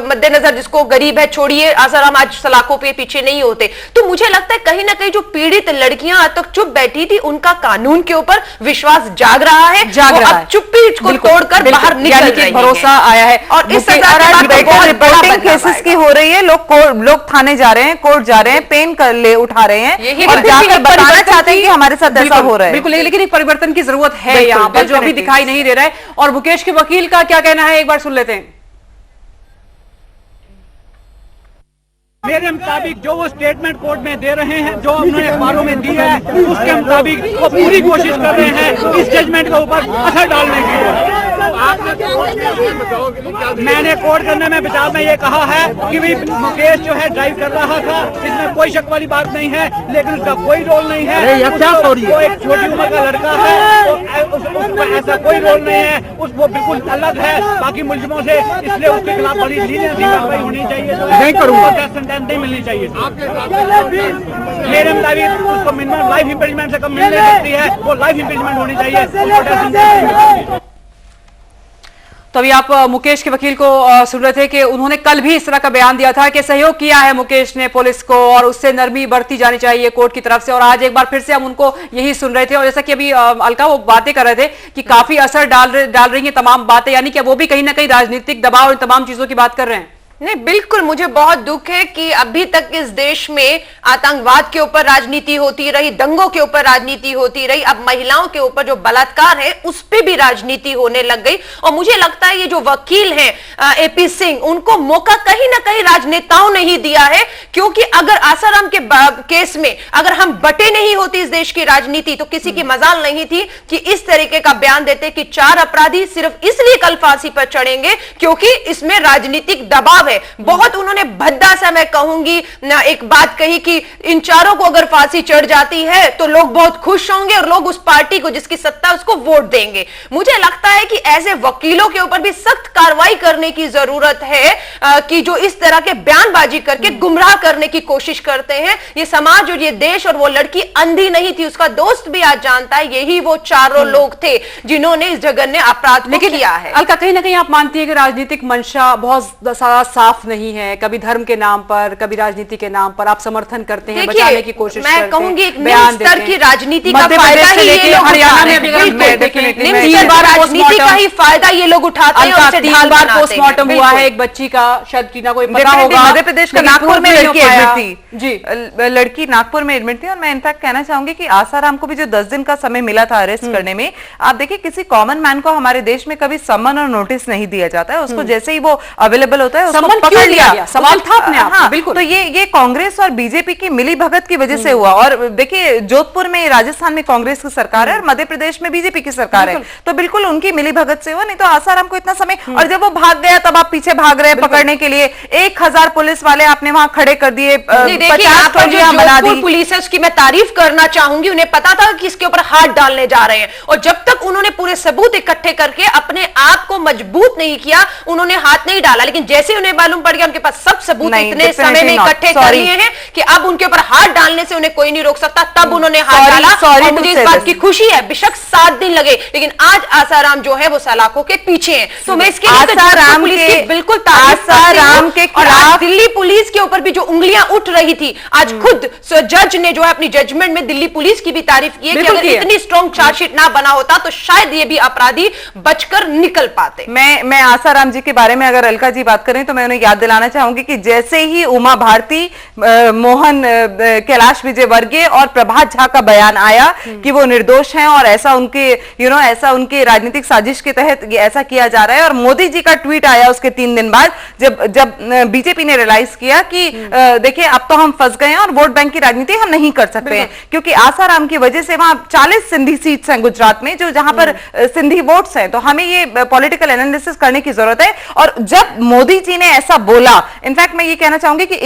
मद्देनजर जिसको गरीब है छोड़िए, आसाराम आज सलाखों पे पीछे नहीं होते। तो मुझे लगता है कहीं ना कहीं जो पीड़ित लड़कियां आज तक चुप बैठी थी, उनका कानून के ऊपर विश्वास जाग रहा है, अब चुप्पी को तोड़कर बाहर निकल रही है, भरोसा आया है। और इस रिपोर्टिंग केसेस की हो रही है, लोग थाने जा रहे हैं, कोर्ट जा रहे हैं, पेन कर ले उठा रहे हैं और जाकर बताना चाहते हैं कि हमारे साथ ऐसा हो रहा है। बिल्कुल, लेकिन एक परिवर्तन की जरूरत है यहाँ पर जो अभी दिखाई नहीं दे रहा है। और मुकेश के वकील का क्या कहना है, एक बार सुन लेते हैं। मेरे मुताबिक जो वो स्टेटमेंट कोर्ट में दे रहे हैं, जो उन्होंने अखबारों में दी है, उसके मुताबिक वो पूरी कोशिश कर रहे हैं इस जजमेंट के ऊपर असर डालने की। मैंने कोर्ट करने में विचार में ये कहा है कि भी मुकेश जो है ड्राइव कर रहा था, इसमें कोई शक वाली बात नहीं है, लेकिन उसका कोई रोल नहीं है। वो एक छोटी उम्र का लड़का है, उसका ऐसा कोई रोल नहीं है, वो बिल्कुल अलग है बाकी मुलजिमों से, इसलिए उसके खिलाफ बड़ी लीनियंसी कार्रवाई होनी चाहिए। नहीं करूंगा, नहीं मिलनी चाहिए। मेरे मुताबिक उसको मिनिमम लाइफ इंप्रिजमेंट से कम मिल नहीं सकती है, वो लाइफ इंप्रिजमेंट होनी चाहिए। तो अभी आप मुकेश के वकील को सुन रहे थे कि उन्होंने कल भी इस तरह का बयान दिया था कि सहयोग किया है मुकेश ने पुलिस को और उससे नरमी बरती जानी चाहिए कोर्ट की तरफ से, और आज एक बार फिर से हम उनको यही सुन रहे थे। और जैसा कि अभी अलका वो बातें कर रहे थे कि काफी असर डाल रही है तमाम बातें, यानी कि वो भी कहीं ना कहीं राजनीतिक दबाव और तमाम चीजों की बात कर रहे हैं। नहीं, बिल्कुल मुझे बहुत दुख है कि अभी तक इस देश में आतंकवाद के ऊपर राजनीति होती रही, दंगों के ऊपर राजनीति होती रही, अब महिलाओं के ऊपर जो बलात्कार है उस पे भी राजनीति होने लग गई। और मुझे लगता है ये जो वकील हैं एपी सिंह, उनको मौका कहीं ना कहीं राजनेताओं ने ही दिया है, क्योंकि अगर आसाराम के केस में अगर हम बटे नहीं होती इस देश की राजनीति, तो किसी की मजाल नहीं थी कि इस तरीके का बयान देते कि 4 अपराधी सिर्फ इसलिए कल फांसी पर चढ़ेंगे क्योंकि इसमें राजनीतिक दबाव। बहुत उन्होंने भद्दा सा मैं कहूंगी ना एक बात कही कि इन चारों को अगर फांसी चढ़ जाती है तो लोग बहुत खुश होंगे और लोग उस पार्टी को जिसकी सत्ता है उसको वोट देंगे। मुझे लगता है कि ऐसे वकीलों के ऊपर भी सख्त कार्रवाई करने की जरूरत है कि जो इस तरह के बयानबाजी करके गुमराह करने की कोशिश करते हैं। ये समाज और ये देश और वो लड़की अंधी नहीं थी, उसका दोस्त भी आज जानता है यही वो चारों लोग थे जिन्होंने इस जघन्य अपराध को किया है। अलका, कहीं ना कहीं आप मानती है कि राजनीतिक मंशा बहुत साफ नहीं है, कभी धर्म के नाम पर, कभी राजनीति के नाम पर आप समर्थन करते हैं, बचाने की कोशिश करते हैं, मैं कहूंगी एक निम्न स्तर की राजनीति का फायदा ही ये लोग हरियाणा में राजनीति का ही फायदा ये लोग उठाते हैं और 3 बार पोस्टमार्टम हुआ है एक बच्ची का, शायद टीना को पता होगा, मध्य प्रदेश का नागपुर में लड़की एडमिट थी जी, लड़की नागपुर में एडमिट थी। और मैं इनफैक्ट कहना चाहूंगी कि आसाराम को भी जो 10 दिन का समय मिला था अरेस्ट करने में, आप देखिए किसी कॉमन मैन को हमारे देश में कभी समन और नोटिस नहीं दिया जाता है, उसको जैसे ही वो अवेलेबल होता है उसको पकड़ लिया, सवाल था अपने आप। हाँ, बिल्कुल। तो ये कांग्रेस और बीजेपी की मिली भगत की वजह से हुआ। और देखिए जोधपुर में, राजस्थान में कांग्रेस की सरकार है और मध्य प्रदेश में बीजेपी की सरकार है, तो बिल्कुल उनकी मिली भगत से हुआ, नहीं तो आसाराम को इतना समय। और जब वो भाग गया तब आप पीछे भाग रहे पकड़ने के लिए, 1000 पुलिस वाले आपने वहां खड़े कर दिए, 50 टोलियां बना दी। पुलिस है उसकी मैं तारीफ करना चाहूंगी, उन्हें पता था कि इसके ऊपर हाथ डालने जा रहे हैं, और जब तक उन्होंने पूरे सबूत इकट्ठे करके अपने आप को मजबूत नहीं किया, उन्होंने हाथ नहीं डाला। लेकिन जैसे उन्हें मालूम पड़ गया उनके पास सब सबूत इतने समय में इकट्ठे कर लिए हैं कि अब उनके ऊपर हाथ डालने से उन्हें कोई नहीं रोक सकता, तब उन्होंने हाथ डाला। और मुझे इस बात की खुशी है, बेशक 7 दिन लगे, लेकिन आज आसाराम जो है वो सलाखों के पीछे है। तो मैं इसके लिए आसाराम पुलिस के की बिल्कुल तारीफ आसाराम के और आज खिलाफ दिल्ली पुलिस के ऊपर भी जो उंगलियां उठ रही थी, आज खुद जज ने जो है अपनी जजमेंट में दिल्ली पुलिस की भी तारीफ की है कि अगर इतनी स्ट्रॉन्ग चार्जशीट ना बना होता तो शायद ये भी अपराधी बचकर निकल पाते। मैं आसाराम जी के बारे में अगर अलका जी बात करें तो मैं उन्हें याद दिलाना चाहूंगी कि जैसे ही उमा भारती, मोहन, कैलाश विजयवर्गीय और प्रभात झा का बयान आया कि वो निर्दोष हैं और ऐसा उनके ऐसा उनके राजनीतिक साजिश के तहत ऐसा किया जा रहा है, और मोदी जी का ट्वीट आया उसके 3 दिन बाद जब बीजेपी ने रियलाइज किया कि देखिए अब तो हम फंस गए हैं और वोट बैंक की राजनीति हम नहीं कर सकते हैं, क्योंकि आसाराम की वजह से वहां 40 सिंधी सीट्स हैं गुजरात में जहां पर सिंधी वोट्स हैं, तो हमें ये पॉलिटिकल एनालिसिस करने की जरूरत है। और जब मोदी जी ने ऐसा बोला, इनफैक्ट मैं ये कहना चाहूंगी कि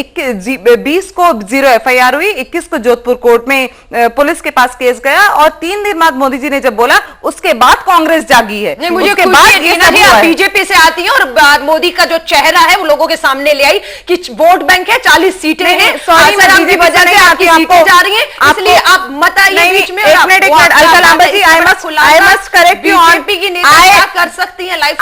20 को 0 FIR हुई, 21 को जोधपुर कोर्ट में पुलिस के पास केस गया, और 3 दिन बाद मोदी जी ने जब बोला उसके बाद कांग्रेस जागी है। नहीं, मुझे उसके बाद ये सब हुआ है। बीजेपी से आती है और मोदी का जो चेहरा है वो लोगों के सामने ले आई कि वोट बैंक है, 40 सीटें हैं, आसाराम की वजह से आपकी सीटें जा रही हैं, इसलिए आप मत आइए बीच में। एक minute Alka Lamba ji, I must correct you on BJP की नेता क्या कर सकती है live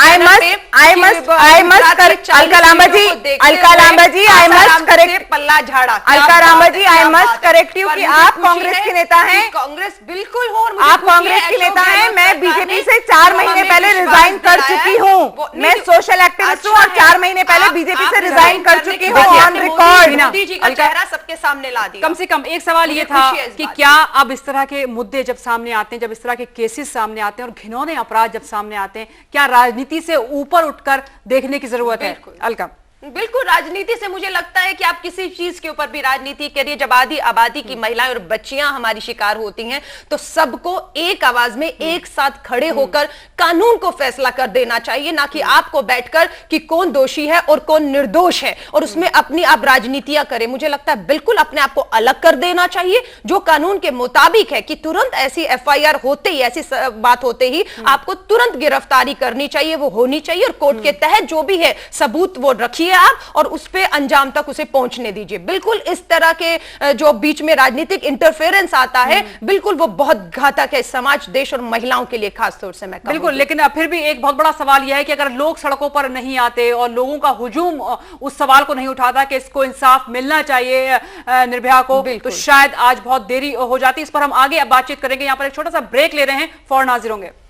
I must correct Alka Lamba ji, I must correct पल्ला झाड़ा Alka Lamba ji, I must correct you कि आप कांग्रेस के नेता हैं। कांग्रेस बिल्कुल हो, आप कांग्रेस के नेता हैं। मैं बीजेपी से 4 महीने पहले रिजाइन कर चुकी हूँ। मैं सोशल एक्टिविस्ट हूँ और 4 महीने पहले बीजेपी से रिजाइन कर चुकी हूँ ऑन रिकॉर्ड। मोदी जी का चेहरा सबके सामने ला दिया। कम से कम एक सवाल ये था कि क्या अब इस तरह के मुद्दे जब सामने आते हैं, जब इस तरह के केसेस सामने आते हैं और घिनौने अपराध जब सामने आते हैं, क्या राजनीति से ऊपर उठकर देखने की जरूरत है? अलका बिल्कुल, राजनीति से मुझे लगता है कि आप किसी चीज के ऊपर भी राजनीति करिए, जब आबादी की महिलाएं और बच्चियां हमारी शिकार होती हैं तो सबको एक आवाज में एक साथ खड़े होकर कानून को फैसला कर देना चाहिए, ना कि आपको बैठकर कि कौन दोषी है और कौन निर्दोष है और उसमें अपनी आप राजनीतियां करें। मुझे लगता है बिल्कुल अपने आप को अलग कर देना चाहिए, जो कानून के मुताबिक है कि तुरंत ऐसी FIR होते ही, ऐसी बात होते ही आपको तुरंत गिरफ्तारी करनी चाहिए, वो होनी चाहिए, और कोर्ट के तहत जो भी है सबूत वो रखिए आप और उस पे अंजाम तक उसे पहुंचने दीजिए। बिल्कुल इस तरह के जो बीच में राजनीतिक इंटरफेरेंस आता है, बिल्कुल वो बहुत घातक है समाज, देश और महिलाओं के लिए खास तौर से मैं कहूंगी। बिल्कुल, लेकिन फिर भी एक बहुत बड़ा सवाल यह है कि अगर लोग सड़कों पर नहीं आते और लोगों का हुजूम उस सवाल को नहीं उठाता कि इसको इंसाफ मिलना चाहिए निर्भया को, तो शायद आज बहुत देरी हो जाती। इस पर हम आगे अब बातचीत करेंगे। यहाँ पर एक छोटा सा ब्रेक ले रहे हैं, फौरन हाजिर होंगे।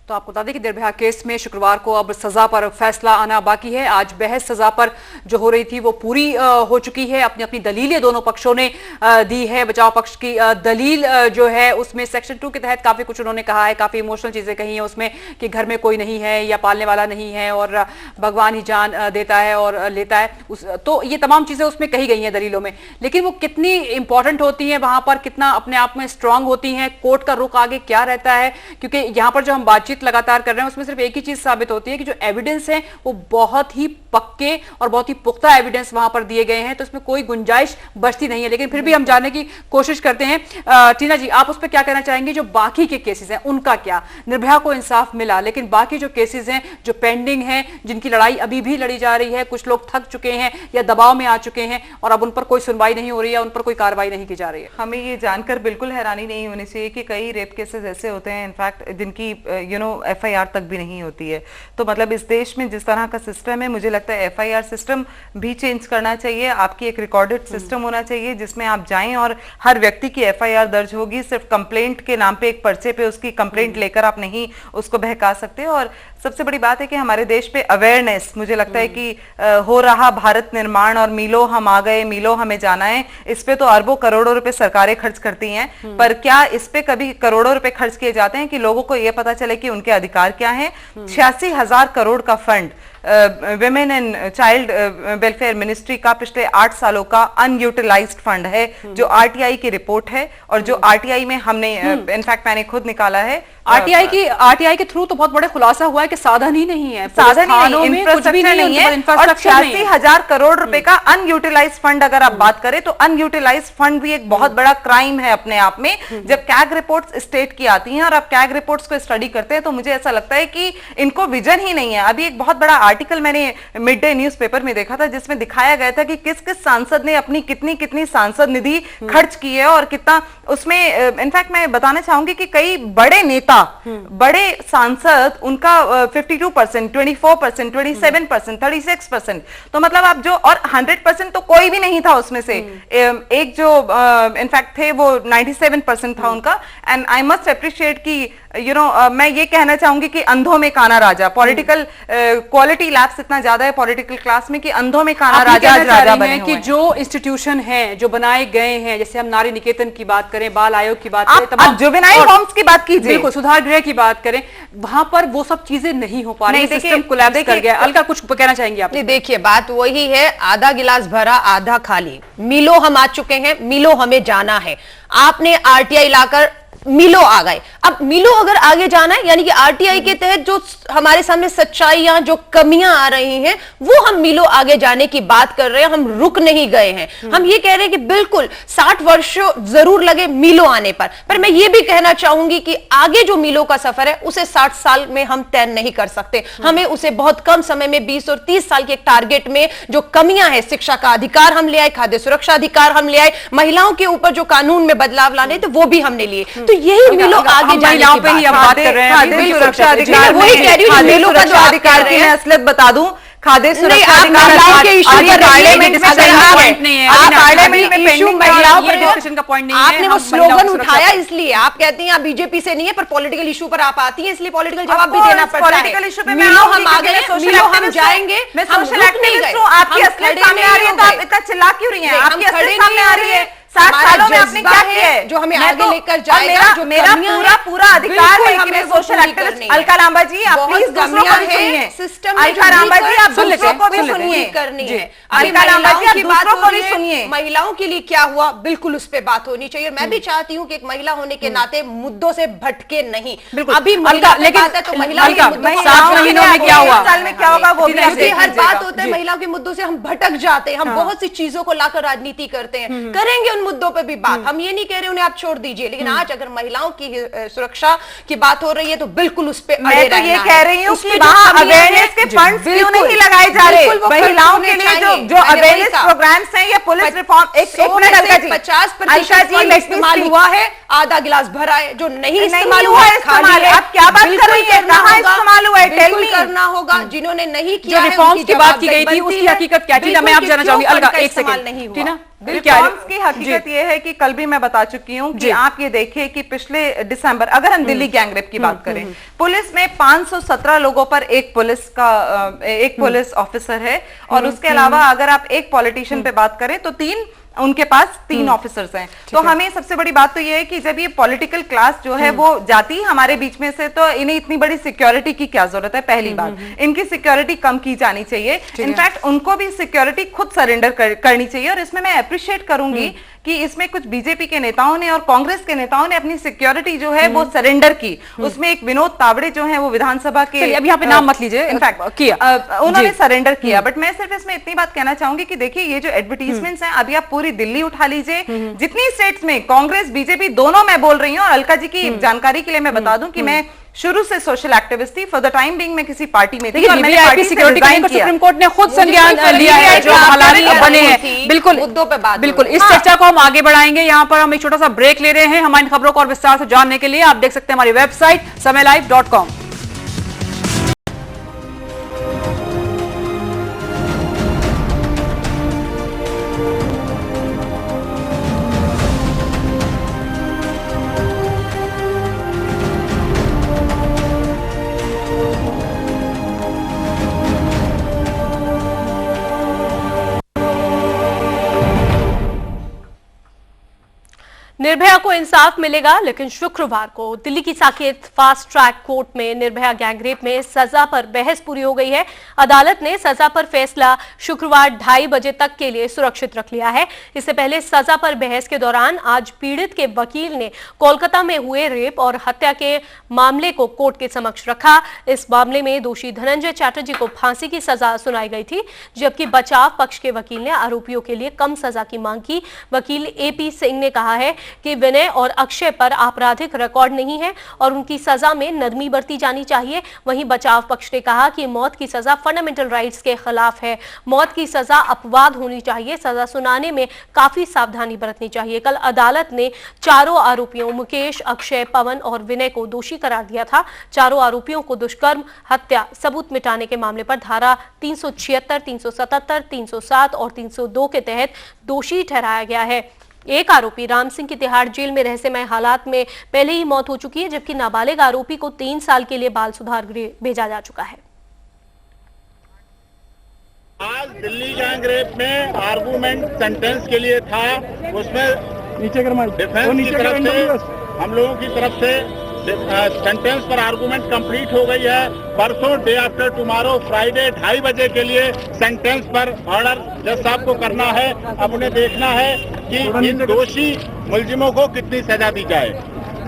तो आपको बता दें कि निर्भया केस में शुक्रवार को अब सजा पर फैसला आना बाकी है। आज बहस सजा पर जो हो रही थी वो पूरी हो चुकी है। अपनी अपनी दलीलें दोनों पक्षों ने दी है। बचाव पक्ष की दलील जो है उसमें सेक्शन 2 के तहत काफी कुछ उन्होंने कहा है, काफी इमोशनल चीजें कही हैं उसमें कि घर में कोई नहीं है या पालने वाला नहीं है और भगवान ही जान देता है और लेता है, तो ये तमाम चीजें उसमें कही गई हैं दलीलों में। लेकिन वो कितनी इंपॉर्टेंट होती है वहां पर, कितना अपने आप में स्ट्रांग होती हैं, कोर्ट का रुख आगे क्या रहता है, क्योंकि यहाँ पर जो हम बातचीत लगातार कर रहे हैं उसमें सिर्फ एक ही चीज साबित होती है कि जो एविडेंस है वो बहुत ही पक्के और बहुत ही पुख्ता एविडेंस वहां पर दिए गए हैं, तो उसमें कोई गुंजाइश बचती नहीं है। लेकिन फिर भी हम जानने की कोशिश करते हैं। टीना जी, आप उस पर क्या कहना चाहेंगे? जो बाकी के केसेस हैं उनका क्या? निर्भया को इंसाफ मिला, लेकिन बाकी जो केसेस हैं जो पेंडिंग हैं, जिनकी लड़ाई अभी भी लड़ी जा रही है, कुछ लोग थक चुके हैं या दबाव में आ चुके हैं और अब उन पर कोई सुनवाई नहीं हो रही है, उन पर कोई कार्रवाई नहीं की जा रही है। हमें ये जानकर बिल्कुल हैरानी नहीं होनी चाहिए कि कई रेप केसेस ऐसे होते हैं इनफैक्ट जिनकी FIR तक भी नहीं होती है। तो मतलब इस देश में जिस तरह का सिस्टम है, मुझे लगता है FIR सिस्टम भी चेंज करना चाहिए। आपकी एक रिकॉर्डेड सिस्टम होना चाहिए जिसमें आप जाएं और हर व्यक्ति की FIR दर्ज होगी। सिर्फ कंप्लेंट के नाम पे एक पर्चे पे उसकी कंप्लेंट लेकर आप नहीं उसको बहका सकते। और सबसे बड़ी बात है कि हमारे देश पे अवेयरनेस, मुझे लगता है कि हो रहा भारत निर्माण और मीलो हम आ गए, मीलो हमें जाना है, इस पे तो अरबों करोड़ों रुपए सरकारें खर्च करती हैं, पर क्या इस पे कभी करोड़ों रुपए खर्च किए जाते हैं कि लोगों को यह पता चले कि उनके अधिकार क्या हैं? 86,000 करोड़ का fund women and child welfare ministry का पिछले 8 सालों का अनयूटिलाइज्ड फंड है, जो RTI की रिपोर्ट है और जो RTI में हमने इनफैक्ट मैंने खुद निकाला है। आरटीआई के थ्रू तो बहुत बड़े खुलासा हुआ है कि साधन ही नहीं है, साधन ही थानों नहीं, में कुछ भी इंफ्रास्ट्रक्चर नहीं है, और 86,000 करोड़ रुपए का अनयूटिलाइज फंड अगर आप बात करें तो अनयूटिलाइज फंड भी एक बहुत बड़ा क्राइम है अपने आप में। जब कैग रिपोर्ट्स स्टेट की आती हैं और आप कैग रिपोर्ट्स को स्टडी करते हैं तो मुझे ऐसा लगता है कि इनको विजन ही नहीं है। अभी एक बहुत बड़ा आर्टिकल मैंने मिड डे न्यूज़पेपर में देखा था जिसमें दिखाया गया था कि किस किस सांसद ने अपनी कितनी कितनी सांसद निधि खर्च की है और कितना उसमें, इनफैक्ट मैं बताना चाहूंगी कि कई बड़े नेता, बड़े सांसद, उनका 52%, 24%, 27%, 36%, तो मतलब आप जो, और 100% तो कोई भी नहीं था उसमें से, एक जो इनफैक्ट थे वो 97% था उनका। एंड आई मस्ट अप्रिशिएट कि मैं ये कहना चाहूंगी कि अंधों में काना राजा, पॉलिटिकल क्वालिटी लैप्स इतना ज्यादा है पॉलिटिकल क्लास में कि अंधों में काना राजा राजा बने हुए कि हैं। जो इंस्टीट्यूशन है, जो बनाए गए हैं, जैसे हम नारी निकेतन की बात करें, बाल आयोग की बात करें, आप जुवेनाइल होम्स की बात कीजिए, बिल्कुल सुधार गृह की बात करें, वहां पर वो सब चीजें नहीं हो पा रही, सिस्टम कोलैप्स कर गया। अलका कुछ कहना चाहेंगे आप? देखिए, बात वही है, आधा गिलास भरा आधा खाली। मिलो हम आ चुके हैं, मिलो हमें जाना है। आपने आरटीआई लाकर मिलो आ गए। अब मिलो अगर आगे जाना है, यानी कि आरटीआई के तहत जो हमारे सामने सच्चाइयां, जो कमियां आ रही हैं, वो हम मिलो आगे जाने की बात कर रहे हैं। हम रुक नहीं गए हैं। हम ये कह रहे हैं कि बिल्कुल 60 वर्षों जरूर लगे मिलो आने पर मैं ये भी कहना चाहूंगी कि आगे जो मिलो का सफर है उसे 60 साल में हम तय नहीं कर सकते। हमें उसे बहुत कम समय में 20 और 30 साल के टारगेट में जो कमियां हैं, शिक्षा का अधिकार हम ले आए, खाद्य सुरक्षा अधिकार हम ले आए, महिलाओं के ऊपर जो कानून में बदलाव लाने तो वो भी हमने लिए। तो यही मिलो आगे जाने की पे ही हम बात कर रहे हैं। खाद्य सुरक्षा अधिकार, वही कह रही हूँ, मिलो का जो अधिकार की मैं असलियत बता दूं, खाद्य सुरक्षा महिलाओं के इशू पार्लियामेंट में पॉइंट नहीं है, पार्लियामेंट में पेंडिंग महिलाओं पर डिस्कशन का पॉइंट नहीं है। आपने वो स्लोगन उठाया इसलिए आप कहती हैं आप बीजेपी से नहीं है, पर पॉलिटिकल इशू पर आप आती हैं, इसलिए पॉलिटिकल जवाब भी देना पड़ता है। पॉलिटिकल इशू पे मिलो हम आ गए, मिलो हम जाएंगे, मैं हम सोशल रुक नहीं एक्टिविस्ट गए। हूं, आपकी असलियत सामने आ रही है तो आप इतना चिल्ला क्यों रही हैं? आपकी असलियत सामने आ रही है। 60 सालों में आपने क्या किया है जो हमें आगे लेकर जाएगा, जो मेरा पूरा अधिकार है कि मैं सोशल एक्टिविस्ट। अलका लांबा जी, आप प्लीज दूसरों को भी सुनिए। सिस्टम अलका लांबा जी, आप दूसरों को भी सुनिए। करनी है। अलका लांबा जी, आप दूसरों को भी सुनिए। महिलाओं के लिए क्या हुआ, बिल्कुल उस पर बात होनी चाहिए। मैं भी चाहती हूँ कि एक महिला होने के नाते मुद्दों से भटके नहीं। अभी लेकिन 7 महीनों में क्या हुआ, साल में क्या होगा, वो भी हर बात होता है महिलाओं के मुद्दों से हम भटक जाते हैं। हम बहुत सी चीजों को लाकर राजनीति करते हैं, करेंगे उन मुद्दों पर भी बात। हम ये नहीं कह रहे उन्हें आप छोड़ दीजिए, लेकिन आज अगर महिलाओं की सुरक्षा की बात हो रही है तो बिल्कुल उस पर मैं तो ये कह रही हूँ कि वहाँ अवेयरनेस के फंड्स क्यों नहीं लगाए जा रहे? महिलाओं के लिए जो अवेयरनेस प्रोग्राम्स हैं, ये पुलिस रिफॉर्म, एक मिनट अलका जी, 50% इस्तेमाल हुआ है, आधा गिलास भरा है, जो नहीं इस्तेमाल हुआ है इस्तेमाल है। आप क्या बात कर रही है? कहाँ इस्तेमाल हुआ है? Tell me. करना होगा जिन्होंने नहीं किया, जो रिफॉर्म्स की बात की गई थी उसकी हकीकत क्या थी, मैं आप जानना चाहूंगी। अलका एक सेकंड, टीना, रिफॉर्म्स की हकीकत ये है कि कल भी मैं बता चुकी हूँ कि आप ये देखिए कि पिछले दिसंबर, अगर हम दिल्ली गैंगरेप की बात करें, पुलिस में 517 लोगों पर एक पुलिस ऑफिसर है, और उसके अलावा अगर आप एक पॉलिटिशियन पे बात करें तो उनके पास 3 ऑफिसर्स हैं। तो हमें सबसे बड़ी बात तो ये है कि जब ये पॉलिटिकल क्लास जो है वो जाती हमारे बीच में से, तो इन्हें इतनी बड़ी सिक्योरिटी की क्या जरूरत है? पहली बात, इनकी सिक्योरिटी कम की जानी चाहिए। इनफैक्ट उनको भी सिक्योरिटी खुद सरेंडर करनी चाहिए। और इसमें मैं अप्रिशिएट करूंगी कि इसमें कुछ बीजेपी के नेताओं ने और कांग्रेस के नेताओं ने अपनी सिक्योरिटी जो है वो सरेंडर की। उसमें एक विनोद तावड़े जो है वो विधानसभा के, अब यहाँ पे नाम मत लीजिए, इनफैक्ट किया, उन्होंने सरेंडर किया। बट मैं सिर्फ इसमें इतनी बात कहना चाहूंगी कि देखिए, ये जो एडवर्टीजमेंट्स हैं, अभी आप पूरी दिल्ली उठा लीजिए, जितनी स्टेट्स में कांग्रेस बीजेपी दोनों मैं बोल रही हूँ, और अलका जी की जानकारी के लिए मैं बता दूं कि मैं शुरू से सोशल एक्टिविस्ट थी। फॉर द टाइम बीइंग मैं किसी पार्टी में थी और मैंने पार्टी से रिजाइन किया। सुप्रीम कोर्ट ने खुद संज्ञान लिया है, जो हालात बने हैं। बिल्कुल मुद्दों पे बात, बिल्कुल इस चर्चा को हम आगे बढ़ाएंगे। यहाँ पर हम एक छोटा सा ब्रेक ले रहे हैं। हमारी खबरों को और विस्तार से जानने के लिए आप देख सकते हैं हमारी वेबसाइट samaylive.com। निर्भया को इंसाफ मिलेगा, लेकिन शुक्रवार को दिल्ली की साकेत फास्ट ट्रैक कोर्ट में निर्भया गैंगरेप में सजा पर बहस पूरी हो गई है। अदालत ने सजा पर फैसला शुक्रवार 2:30 बजे तक के लिए सुरक्षित रख लिया है। इससे पहले सजा पर बहस के दौरान आज पीड़ित के वकील ने कोलकाता में हुए रेप और हत्या के मामले को कोर्ट के समक्ष रखा। इस मामले में दोषी धनंजय चैटर्जी को फांसी की सजा सुनाई गई थी, जबकि बचाव पक्ष के वकील ने आरोपियों के लिए कम सजा की मांग की। वकील AP सिंह ने कहा है कि विनय और अक्षय पर आपराधिक रिकॉर्ड नहीं है और उनकी सजा में नरमी बरती जानी चाहिए। वहीं बचाव पक्ष ने कहा कि मौत की सजा फंडामेंटल राइट्स के खिलाफ है। मौत की सजा अपवाद होनी चाहिए। सजा सुनाने में काफी सावधानी बरतनी चाहिए। कल अदालत ने चारों आरोपियों मुकेश, अक्षय, पवन और विनय को दोषी करार दिया था। चारों आरोपियों को दुष्कर्म, हत्या, सबूत मिटाने के मामले पर धारा 376, 377, 307 और 302 के तहत दोषी ठहराया गया है। एक आरोपी राम सिंह की तिहाड़ जेल में रहस्यमय हालात में पहले ही मौत हो चुकी है, जबकि नाबालिग आरोपी को 3 साल के लिए बाल सुधार गृह भेजा जा चुका है। आज दिल्ली गैंगरेप में आर्गूमेंट सेंटेंस के लिए था, उसमें डिफेंस की तरफ से, हम लोगों की तरफ से सेंटेंस पर आर्गूमेंट कंप्लीट हो गई है। परसों डे आफ्टर टुमारो फ्राइडे 2:30 बजे के लिए सेंटेंस पर ऑर्डर जज साहब को करना है। अब उन्हें देखना है कि इन दोषी मुलजिमों को कितनी सजा दी जाए।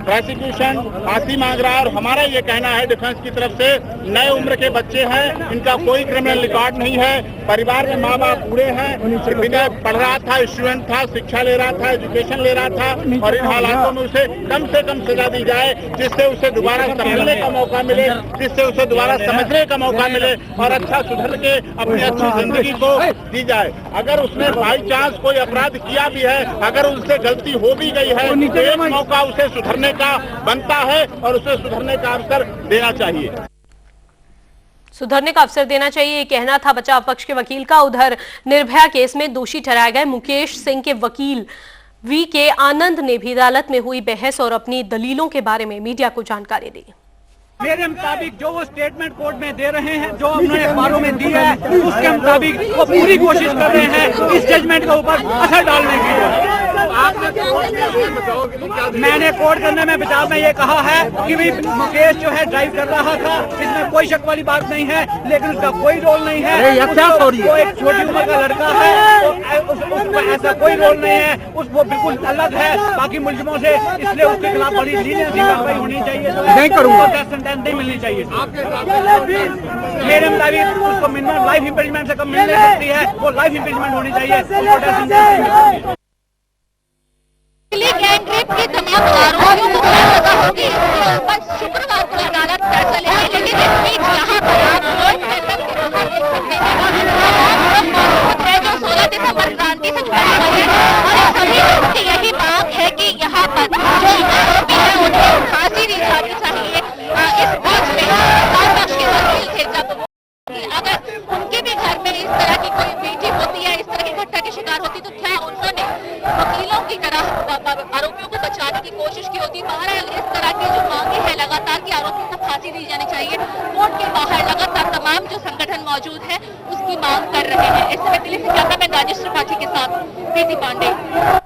प्रोसिक्यूशन फांसी मांग रहा है और हमारा ये कहना है डिफेंस की तरफ से, नए उम्र के बच्चे हैं, इनका कोई क्रिमिनल रिकॉर्ड नहीं है, परिवार में माँ बाप बूढ़े हैं, विनय पढ़ रहा था, स्टूडेंट था, शिक्षा ले रहा था, एजुकेशन ले रहा था और इन हालातों में उसे कम से कम सजा दी जाए, जिससे उसे दोबारा संभलने का मौका मिले, जिससे उसे दोबारा समझने का मौका मिले और अच्छा सुधर के अपनी अच्छी जिंदगी को दी जाए। अगर उसने बाई चांस कोई अपराध किया भी है, अगर उससे गलती हो भी गई है तो एक मौका उसे सुधरने का बनता है और उसे सुधरने का अवसर देना चाहिए। सुधरने का अवसर देना चाहिए, ये कहना था बचाव पक्ष के वकील का। उधर निर्भया केस में दोषी ठहराए गए मुकेश सिंह के वकील VK आनंद ने भी अदालत में हुई बहस और अपनी दलीलों के बारे में मीडिया को जानकारी दी। मेरे मुताबिक जो वो स्टेटमेंट कोर्ट में दे रहे हैं, जो उन्होंने अखबारों में दी है, उसके मुताबिक वो पूरी कोशिश कर रहे हैं इस जजमेंट के ऊपर असर डालने की। मैंने कोर्ट करने में बचाव में ये कहा है कि भी मुकेश जो है ड्राइव कर रहा था, इसमें कोई शक वाली बात नहीं है, लेकिन उसका कोई रोल नहीं है। वो एक छोटी उम्र का लड़का है, उसमें ऐसा कोई रोल नहीं है, वो बिल्कुल अलग है बाकी मुलजिमों से, इसलिए उसके खिलाफ बड़ी लीनियंसी कार्रवाई होनी चाहिए। नहीं करूँगा, नहीं मिलनी चाहिए। मेरे मुताबिक उसको मिनिमम लाइफ इम्प्रिजमेंट से कम मिल नहीं सकती है, वो लाइफ इम्प्रिजमेंट होनी चाहिए। गैंगरेप के तमाम आरोपियों को सजा होगी, बस शुक्रवार को अदालत फैसला लेगी। लेकिन इस बीच यहाँ पर आप जो 16 दिसंबर क्रांति से जुड़े हुए हैं और सभी लोगों की यही मांग है कि यहाँ पर जो आरोपी है उन्हें फांसी दी जानी चाहिए। इस बीच में पक्ष के वकील थे, जब अगर उनके भी घर में इस तरह की कोई बेटी होती है, इस तरह की घटना की शिकार होती, तो क्या उन्होंने वकीलों की तरह आरोपियों को बचाने की कोशिश की होती? बहरहाल इस तरह की जो मांगे है लगातार कि आरोपियों को फांसी दी जानी चाहिए, कोर्ट के बाहर लगातार तमाम जो संगठन मौजूद है उसकी मांग कर रहे हैं। इस समय दिल्ली से कैमरामैन राजेश त्रिपाठी के साथ प्रीति पांडे।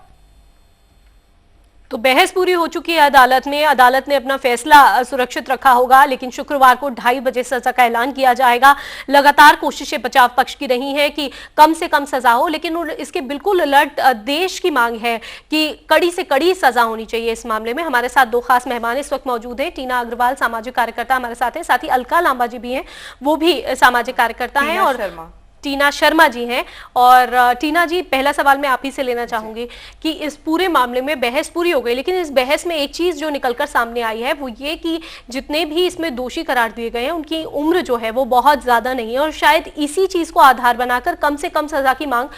तो बहस पूरी हो चुकी है अदालत में अपना फैसला सुरक्षित रखा होगा, लेकिन शुक्रवार को 2:30 बजे सजा का ऐलान किया जाएगा। लगातार कोशिशें बचाव पक्ष की रही हैं कि कम से कम सजा हो, लेकिन इसके बिल्कुल उलट देश की मांग है कि कड़ी से कड़ी सजा होनी चाहिए इस मामले में। हमारे साथ 2 खास मेहमान इस वक्त मौजूद हैं। टीना अग्रवाल सामाजिक कार्यकर्ता हमारे साथ हैं, साथ ही अलका लांबा जी भी हैं, वो भी सामाजिक कार्यकर्ता हैं, और टीना शर्मा जी हैं। और टीना जी, पहला सवाल मैं आप ही से लेना चाहूंगी कि इस पूरे मामले में बहस पूरी हो गई, लेकिन इस बहस में एक चीज जो निकलकर सामने आई है वो ये कि जितने भी इसमें दोषी करार दिए गए हैं उनकी उम्र जो है वो बहुत ज्यादा नहीं है, और शायद इसी चीज को आधार बनाकर कम से कम सजा की मांग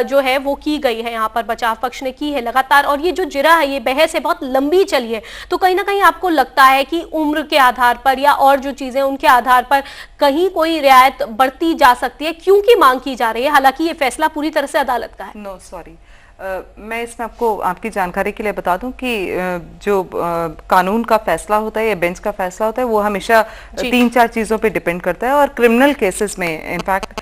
जो है वो की गई है, यहाँ पर बचाव पक्ष ने की है लगातार। और ये जो जिरा है, ये बहस है, बहुत लंबी चली है, तो कहीं ना कहीं आपको लगता है कि उम्र के आधार पर या और जो चीजें उनके आधार पर कहीं कोई रियायत बरती जा सकती है, क्यों की मांग की जा रही है, हालांकि ये फैसला पूरी तरह से अदालत का है? नो सॉरी, मैं इसमें आपको आपकी जानकारी के लिए बता दूं कि जो कानून का फैसला होता है या बेंच का फैसला होता है वो हमेशा 3-4 चीजों पे डिपेंड करता है। और क्रिमिनल केसेस में इनफैक्ट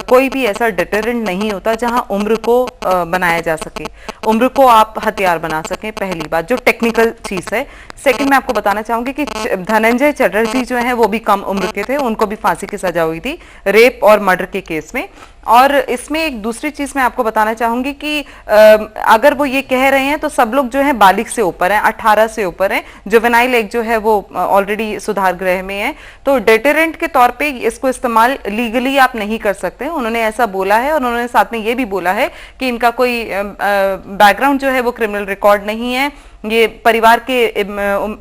कोई भी ऐसा डिटरेंट नहीं होता जहां उम्र को बनाया जा सके, उम्र को आप हथियार बना सकें, पहली बात जो टेक्निकल चीज है। सेकंड मैं आपको बताना चाहूंगी कि धनंजय चटर्जी जो है वो भी कम उम्र के थे, उनको भी फांसी की सजा हुई थी रेप और मर्डर के केस में। और इसमें एक दूसरी चीज मैं आपको बताना चाहूंगी कि अगर वो ये कह रहे हैं तो सब लोग जो है बालिग से ऊपर हैं, 18 से ऊपर हैं। जुवेनाइल एक्ट जो है वो ऑलरेडी सुधार गृह में है, तो डेटरेंट के तौर पे इसको इस्तेमाल लीगली आप नहीं कर सकते। उन्होंने ऐसा बोला है और उन्होंने साथ में ये भी बोला है कि इनका कोई बैकग्राउंड जो है वो क्रिमिनल रिकॉर्ड नहीं है, ये परिवार के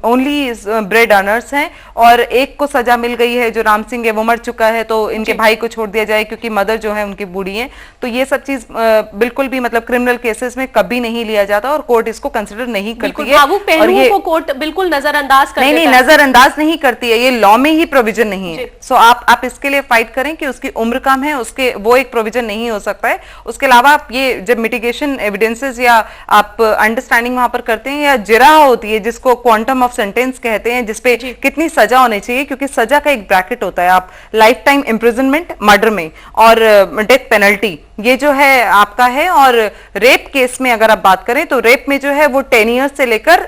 ओनली ब्रेड अर्नर्स हैं और एक को सजा मिल गई है जो राम सिंह है वो मर चुका है, तो इनके भाई को छोड़ दिया जाए क्योंकि मदर जो है उनकी बूढ़ी है। तो ये सब चीज बिल्कुल भी मतलब क्रिमिनल केसेस में कभी नहीं लिया जाता और कोर्ट इसको कंसिडर नहीं करती है। और ये को कोर्ट बिल्कुल नजरअंदाज कर नहीं नजरअंदाज नहीं करती है, ये लॉ में ही प्रोविजन नहीं है। सो आप इसके लिए फाइट करें कि उसकी उम्र कम है, उसके वो एक प्रोविजन नहीं हो सकता है। उसके अलावा आप ये जब मिटिगेशन एविडेंसेस या आप अंडरस्टैंडिंग वहां पर करते हैं या जिरा होती है जिसको क्वांटम ऑफ सेंटेंस कहते हैं, जिसपे कितनी सजा होनी चाहिए, क्योंकि सजा का एक ब्रैकेट होता है। आप लाइफ टाइम इम्प्रिजनमेंट मर्डर में और डेथ पेनल्टी ये जो है आपका है। और रेप केस में अगर आप बात करें तो रेप में जो है वो 10 ईयर्स से लेकर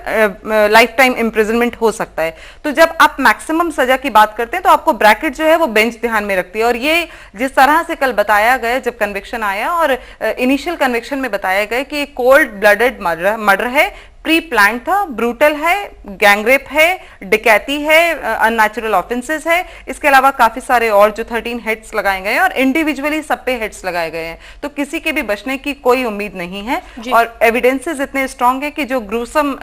लाइफ टाइम इम्प्रिजनमेंट हो सकता है। तो जब आप मैक्सिमम सजा की बात करते हैं तो आपको ब्रैकेट जो है वो बेंच ध्यान में रखती है। और ये जिस तरह से कल बताया गया जब कन्विक्शन आया और इनिशियल कन्विक्शन में बताया गया कि कोल्ड ब्लडेड मर्डर है, प्री प्लान था, ब्रूटल है, गैंगरेप है, डकैती है, अननेचुरल ऑफेंसेस है। इसके अलावा काफी सारे और जो 13 हेड्स लगाए गए हैं और इंडिविजुअली सब पे हेड्स लगाए गए हैं, तो किसी के भी बचने की कोई उम्मीद नहीं है। और एविडेंसेस इतने स्ट्रांग है कि जो ग्रूसम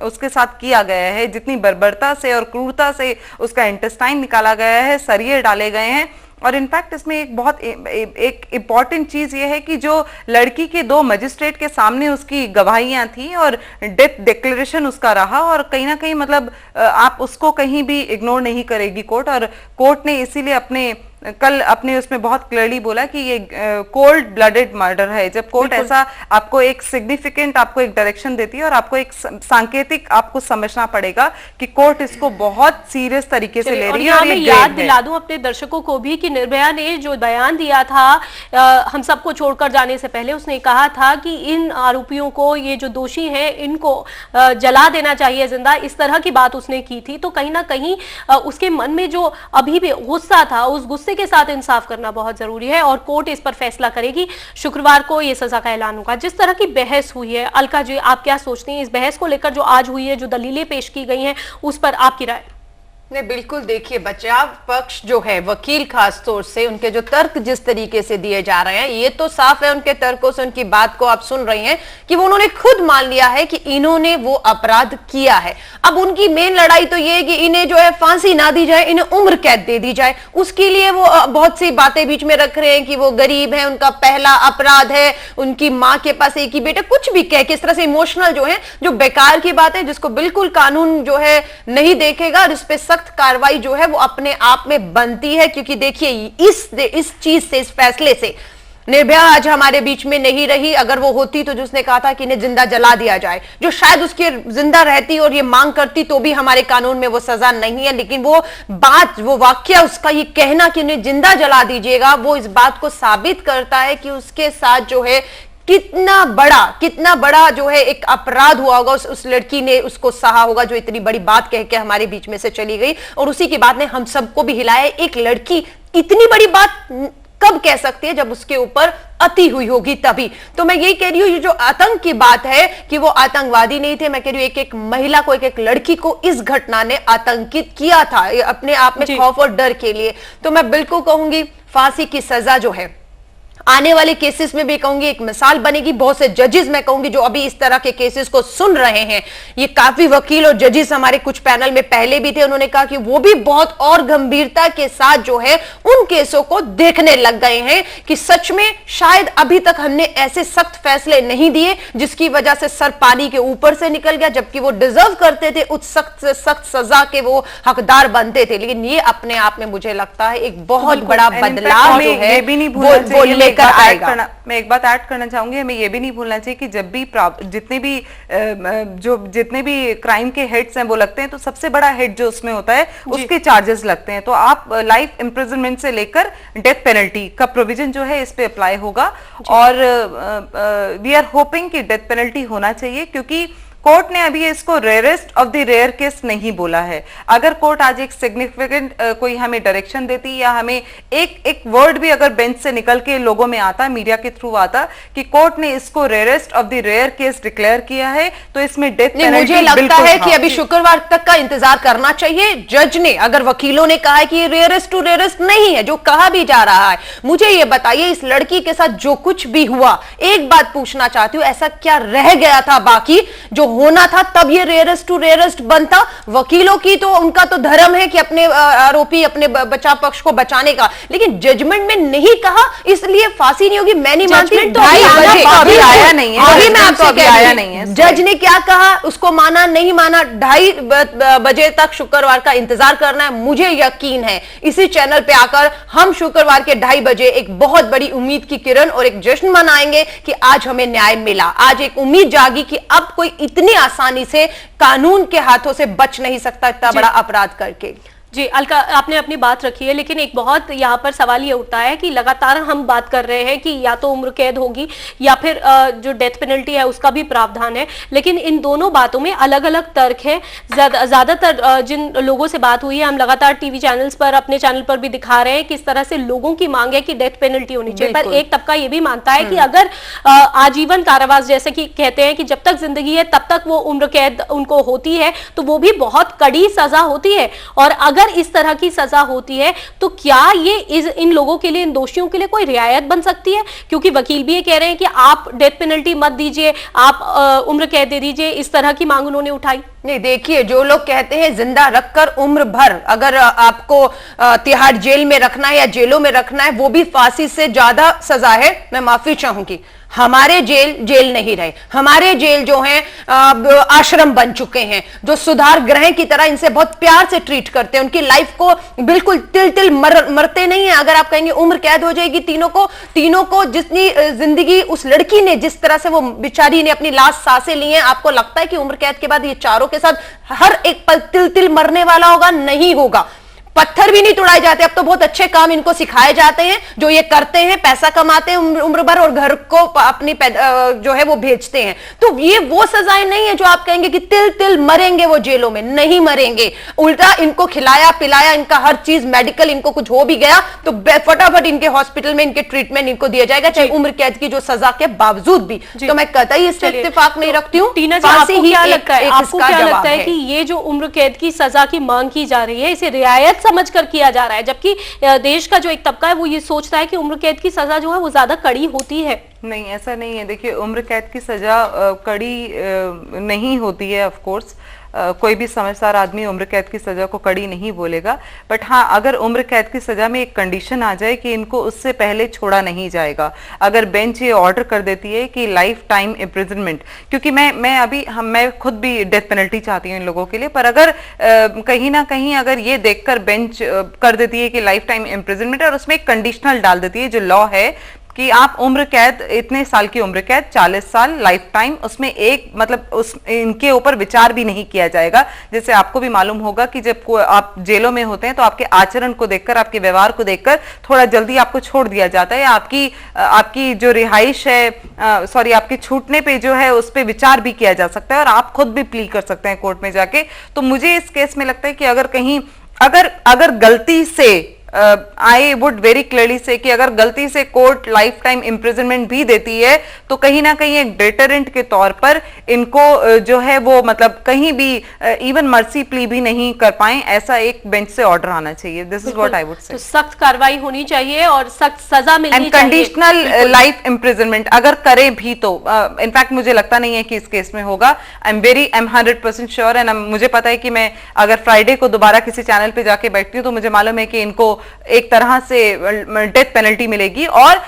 उसके साथ किया गया है, जितनी बर्बरता से और क्रूरता से उसका इंटेस्टाइन निकाला गया है, सरिये डाले गए हैं। और इनफैक्ट इसमें एक बहुत एक इम्पॉर्टेंट चीज ये है कि जो लड़की के 2 मजिस्ट्रेट के सामने उसकी गवाहियां थी और डेथ डिक्लेरेशन उसका रहा, और कहीं ना कहीं मतलब आप उसको कहीं भी इग्नोर नहीं करेगी कोर्ट। और कोर्ट ने इसीलिए कल अपने उसमें बहुत क्लियरली बोला कि ये कोल्ड ब्लडेड मर्डर है। जब कोर्ट ऐसा आपको एक सिग्निफिकेंट आपको एक डायरेक्शन देती है और आपको एक सांकेतिक आपको समझना पड़ेगा कि कोर्ट इसको बहुत सीरियस तरीके से ले रही है। और मैं याद दिला दूं अपने दर्शकों को भी कि निर्भया ने जो बयान दिया था हम सबको छोड़कर जाने से पहले, उसने कहा था कि इन आरोपियों को, ये जो दोषी हैं, इनको जला देना चाहिए जिंदा, इस तरह की बात उसने की थी। तो कहीं ना कहीं उसके मन में जो अभी भी गुस्सा था, उस गुस्से के साथ इंसाफ करना बहुत जरूरी है और कोर्ट इस पर फैसला करेगी। शुक्रवार को ये सजा का ऐलान होगा। जिस तरह की बहस हुई है, अलका जी आप क्या सोचती हैं इस बहस को लेकर जो आज हुई है, जो दलीलें पेश की गई हैं, उस पर आपकी राय? नहीं, बिल्कुल देखिए, बचाव पक्ष जो है, वकील खास तौर से उनके जो तर्क जिस तरीके से दिए जा रहे हैं, ये तो साफ है उनके तर्कों से, उनकी बात को आप सुन रही हैं कि वो उन्होंने खुद मान लिया है कि इन्होंने वो अपराध किया है। अब उनकी मेन लड़ाई तो ये है कि इन्हें जो है फांसी ना दी जाए, इन्हें उम्र कैद दे दी जाए। उसके लिए वो बहुत सी बातें बीच में रख रहे हैं कि वो गरीब है, उनका पहला अपराध है, उनकी माँ के पास एक ही बेटा, कुछ भी कह किस तरह से इमोशनल जो है, जो बेकार की बात है, जिसको बिल्कुल कानून जो है नहीं देखेगा और इस पे सख्त कार्रवाई जो है वो अपने आप में बनती है। क्योंकि देखिए इस चीज से, इस फैसले से निर्भया आज हमारे बीच में नहीं रही। अगर वो होती तो जिसने कहा था कि इन्हें जिंदा जला दिया जाए, जो शायद उसकी जिंदा रहती और ये मांग करती तो भी हमारे कानून में वो सजा नहीं है। लेकिन वो बात, वो वाक्य, उसका ये कहना कि इन्हें जिंदा जला दीजिएगा, वो इस बात को साबित करता है कि उसके साथ जो है कितना बड़ा जो है एक अपराध हुआ होगा, उस लड़की ने उसको सहा होगा जो इतनी बड़ी बात कह के हमारे बीच में से चली गई। और उसी की बात ने हम सबको भी हिलाया। एक लड़की इतनी बड़ी बात कब कह सकती है? जब उसके ऊपर अति हुई होगी तभी। तो मैं यही कह रही हूं, ये जो आतंक की बात है कि वो आतंकवादी नहीं थे, मैं कह रही हूं एक महिला को, एक लड़की को इस घटना ने आतंकित किया था अपने आप में खौफ और डर के लिए। तो मैं बिल्कुल कहूंगी फांसी की सजा जो है आने वाले केसेस में भी कहूंगी एक मिसाल बनेगी। बहुत से जजेस मैं कहूंगी जो अभी इस तरह के केसेस को सुन रहे हैं, ये काफी वकील और जजेस हमारे कुछ पैनल में पहले भी थे, उन्होंने कहा कि वो भी बहुत और गंभीरता के साथ जो है उन केसों को देखने लग गए हैं कि सच में शायद अभी तक हमने ऐसे सख्त फैसले नहीं दिए जिसकी वजह से सर पानी के ऊपर से निकल गया, जबकि वो डिजर्व करते थे उस सख्त से सख्त सजा के, वो हकदार बनते थे। लेकिन ये अपने आप में मुझे लगता है एक बहुत बड़ा बदलाव जो है वो लेकर आएगा। मैं एक बात ऐड करना चाहूंगी, हमें ये भी नहीं भूलना चाहिए कि जब भी जितने भी क्राइम के हेड्स हैं वो लगते हैं तो सबसे बड़ा हेड जो उसमें होता है उसके चार्जेस लगते हैं। तो आप लाइफ इम्प्रिजनमेंट से लेकर डेथ पेनल्टी का प्रोविजन जो है इस पे अप्लाई होगा और वी आर होपिंग कि डेथ पेनल्टी होना चाहिए, क्योंकि कोर्ट ने अभी इसको rarest of the rare case नहीं बोला है। अगर कोर्ट आज एक सिग्निफिकेंट कोई हमें डायरेक्शन देती या हमें एक वर्ड भी अगर बेंच से निकल के लोगों में आता, मीडिया के थ्रू आता कि कोर्ट ने इसको rarest of the rare case declare किया है, तो इसमें डेथ पेनल्टी मुझे लगता है कि अभी शुक्रवार तक का इंतजार करना चाहिए। जज ने, अगर वकीलों ने कहा है कि ये रेयरेस्ट टू रेयरेस्ट नहीं है, जो कहा भी जा रहा है, मुझे ये बताइए इस लड़की के साथ जो कुछ भी हुआ, एक बात पूछना चाहती हूँ, ऐसा क्या रह गया था बाकी जो होना था तब ये रेयरेस्ट टू रेयरेस्ट बनता? वकीलों की तो उनका तो धर्म है कि अपने आरोपी, अपने बचाव पक्ष को बचाने का, लेकिन जजमेंट में नहीं कहा इसलिए फांसी नहीं होगी। मैं नहीं मानती। अभी आया नहीं है, अभी मैं आपसे कह आया रही नहीं है। जज ने क्या कहा, उसको माना नहीं माना, 2:30 बजे तक शुक्रवार का इंतजार करना है। मुझे यकीन है इसी चैनल पे आकर हम शुक्रवार के 2:30 बजे एक बहुत बड़ी उम्मीद की किरण और एक जश्न मनाएंगे कि आज हमें न्याय मिला। आज एक उम्मीद जागी कि अब कोई इतनी आसानी से कानून के हाथों से बच नहीं सकता इतना बड़ा अपराध करके। जी अलका, आपने अपनी बात रखी है, लेकिन एक बहुत यहाँ पर सवाल ये उठता है कि लगातार हम बात कर रहे हैं कि या तो उम्र कैद होगी या फिर जो डेथ पेनल्टी है उसका भी प्रावधान है, लेकिन इन दोनों बातों में अलग अलग तर्क है। ज्यादातर जिन लोगों से बात हुई है, हम लगातार टीवी चैनल्स पर, अपने चैनल पर भी दिखा रहे हैं किस तरह से लोगों की मांग है कि डेथ पेनल्टी होनी चाहिए, पर एक तबका ये भी मानता है कि अगर आजीवन कारावास जैसे कि कहते हैं कि जब तक जिंदगी है तब तक वो उम्र कैद उनको होती है, तो वो भी बहुत कड़ी सजा होती है। और अगर इस तरह की सजा होती है तो क्या ये इन लोगों के लिए, इन दोषियों के लिए कोई रियायत बन सकती है? क्योंकि वकील भी ये कह रहे हैं कि आप डेथ पेनल्टी मत दीजिए, आप उम्र कैद दे दीजिए, इस तरह की मांग उन्होंने उठाई। नहीं, देखिए, जो लोग कहते हैं जिंदा रखकर उम्र भर अगर आपको तिहाड़ जेल में रखना है या जेलों में रखना है, वो भी फांसी से ज्यादा सजा है। मैं माफी चाहूंगी, हमारे जेल नहीं रहे, हमारे जेल जो हैं आश्रम बन चुके हैं, जो सुधार गृह की तरह इनसे बहुत प्यार से ट्रीट करते हैं, उनकी लाइफ को बिल्कुल तिल मरते नहीं है। अगर आप कहेंगे उम्र कैद हो जाएगी तीनों को जितनी जिंदगी उस लड़की ने, जिस तरह से वो बेचारी ने अपनी लास्ट सांसें ली हैं, आपको लगता है कि उम्र कैद के बाद ये चारों के साथ हर एक पल तिल मरने वाला होगा? नहीं होगा। पत्थर भी नहीं तोड़ाए जाते। अब तो बहुत अच्छे काम इनको सिखाए जाते हैं, जो ये करते हैं, पैसा कमाते हैं उम्र भर और घर को अपनी जो है वो भेजते हैं। तो ये वो सजाएं नहीं है जो आप कहेंगे कि तिल मरेंगे वो जेलों में। नहीं मरेंगे, उल्टा इनको खिलाया पिलाया, इनका हर चीज मेडिकल, इनको कुछ हो भी गया तो फटाफट इनके हॉस्पिटल में इनके ट्रीटमेंट इनको दिया जाएगा, चाहे उम्र कैद की जो सजा के बावजूद भी। तो मैं कतई इससे इत्तेफाक नहीं रखती हूँ। टीना जी, आपको क्या लगता है कि ये जो उम्र कैद की सजा की मांग की जा रही है, इसे रियायत समझकर किया जा रहा है, जबकि देश का जो एक तबका है वो ये सोचता है कि उम्र कैद की सजा जो है वो ज्यादा कड़ी होती है? नहीं, ऐसा नहीं है। देखिए, उम्र कैद की सजा कड़ी नहीं होती है। ऑफ कोर्स कोई भी समझदार आदमी उम्र कैद की सजा को कड़ी नहीं बोलेगा, बट हाँ, अगर उम्र कैद की सजा में एक कंडीशन आ जाए कि इनको उससे पहले छोड़ा नहीं जाएगा, अगर बेंच ये ऑर्डर कर देती है कि लाइफ टाइम इम्प्रिजनमेंट, क्योंकि मैं खुद भी डेथ पेनल्टी चाहती हूँ इन लोगों के लिए, पर अगर कहीं ना कहीं अगर ये देखकर बेंच कर देती है कि लाइफ टाइम इम्प्रिजनमेंट और उसमें एक कंडीशनल डाल देती है, जो लॉ है कि आप उम्र कैद, इतने साल की उम्र कैद, 40 साल, लाइफ टाइम, उसमें एक मतलब इनके ऊपर विचार भी नहीं किया जाएगा। जैसे आपको भी मालूम होगा कि जब आप जेलों में होते हैं तो आपके आचरण को देखकर, आपके व्यवहार को देखकर थोड़ा जल्दी आपको छोड़ दिया जाता है, आपकी जो रिहाइश है, सॉरी, आपके छूटने पे जो है उस पर विचार भी किया जा सकता है और आप खुद भी प्ली कर सकते हैं कोर्ट में जाके। तो मुझे इस केस में लगता है कि अगर कहीं अगर गलती से आई वुड वेरी क्लियरली से कि अगर गलती से कोर्ट लाइफ टाइम इम्प्रिजनमेंट भी देती है तो कहीं ना कहीं एक डेटरेंट के तौर पर इनको जो है वो मतलब कहीं भी इवन मर्सी प्ली भी नहीं कर पाए, ऐसा एक बेंच से ऑर्डर आना चाहिए। This is what I would say. तो सख्त कार्रवाई होनी चाहिए और सख्त सजा मिलनी चाहिए, कंडीशनल लाइफ इम्प्रिजनमेंट अगर करें भी तो इनफैक्ट मुझे लगता नहीं है कि इस केस में होगा। आई एम 100% श्योर एंड मुझे पता है कि मैं अगर फ्राइडे को दोबारा किसी चैनल पे जाके बैठती हूँ तो मुझे मालूम है कि इनको एक तरह से डेथ पेनल्टी मिलेगी। और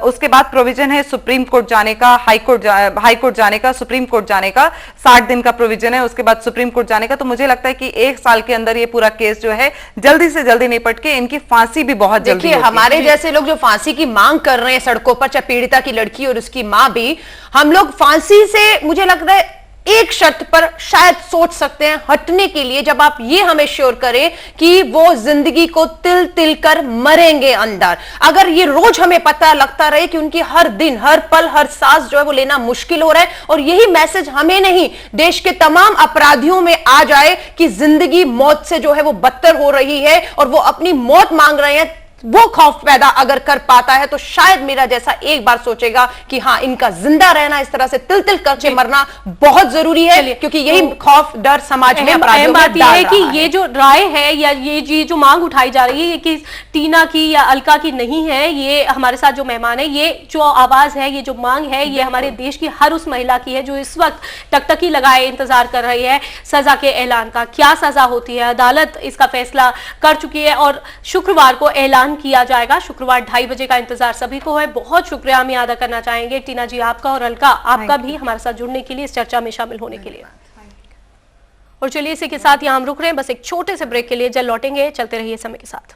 उसके बाद प्रोविजन है सुप्रीम कोर्ट जाने का, हाई कोर्ट जाने का, सुप्रीम कोर्ट जाने का 60 दिन का प्रोविजन है, उसके बाद सुप्रीम कोर्ट जाने का। तो मुझे लगता है कि 1 साल के अंदर ये पूरा केस जो है जल्दी से जल्दी निपट के इनकी फांसी भी बहुत जल्दी देखिए, हमारे जैसे लोग जो फांसी की मांग कर रहे हैं सड़कों पर, चाहे पीड़िता की लड़की और उसकी मां भी, हम लोग फांसी से मुझे लगता है एक शर्त पर शायद सोच सकते हैं हटने के लिए, जब आप ये हमें श्योर करें कि वो जिंदगी को तिल तिल कर मरेंगे अंदर। अगर ये रोज हमें पता लगता रहे कि उनकी हर दिन, हर पल, हर सांस जो है वो लेना मुश्किल हो रहा है, और यही मैसेज हमें नहीं देश के तमाम अपराधियों में आ जाए कि जिंदगी मौत से जो है वो बदतर हो रही है और वो अपनी मौत मांग रहे हैं, वो खौफ पैदा अगर कर पाता है तो शायद मेरा जैसा एक बार सोचेगा कि हाँ, इनका जिंदा रहना, इस तरह से तिल तिल करके मरना बहुत जरूरी है, क्योंकि यही खौफ डर समाज में अपराधियों में बात यह है कि ये जो राय है या ये जो मांग उठाई जा रही है कि टीना की या अलका की नहीं है, ये हमारे साथ जो मेहमान है, ये जो आवाज है, ये जो मांग है, ये हमारे देश की हर उस महिला की है जो इस वक्त टकटकी लगाए इंतजार कर रही है सजा के ऐलान का। क्या सजा होती है, अदालत इसका फैसला कर चुकी है और शुक्रवार को ऐलान किया जाएगा। शुक्रवार 2:30 बजे का इंतजार सभी को है। बहुत शुक्रिया हम अदा करना चाहेंगे टीना जी आपका, और अलका आपका भी हमारे साथ जुड़ने के लिए, इस चर्चा में शामिल होने के लिए। और चलिए इसी के साथ यहां हम रुक रहे हैं, बस एक छोटे से ब्रेक के लिए, जल्द लौटेंगे। चलते रहिए समय के साथ।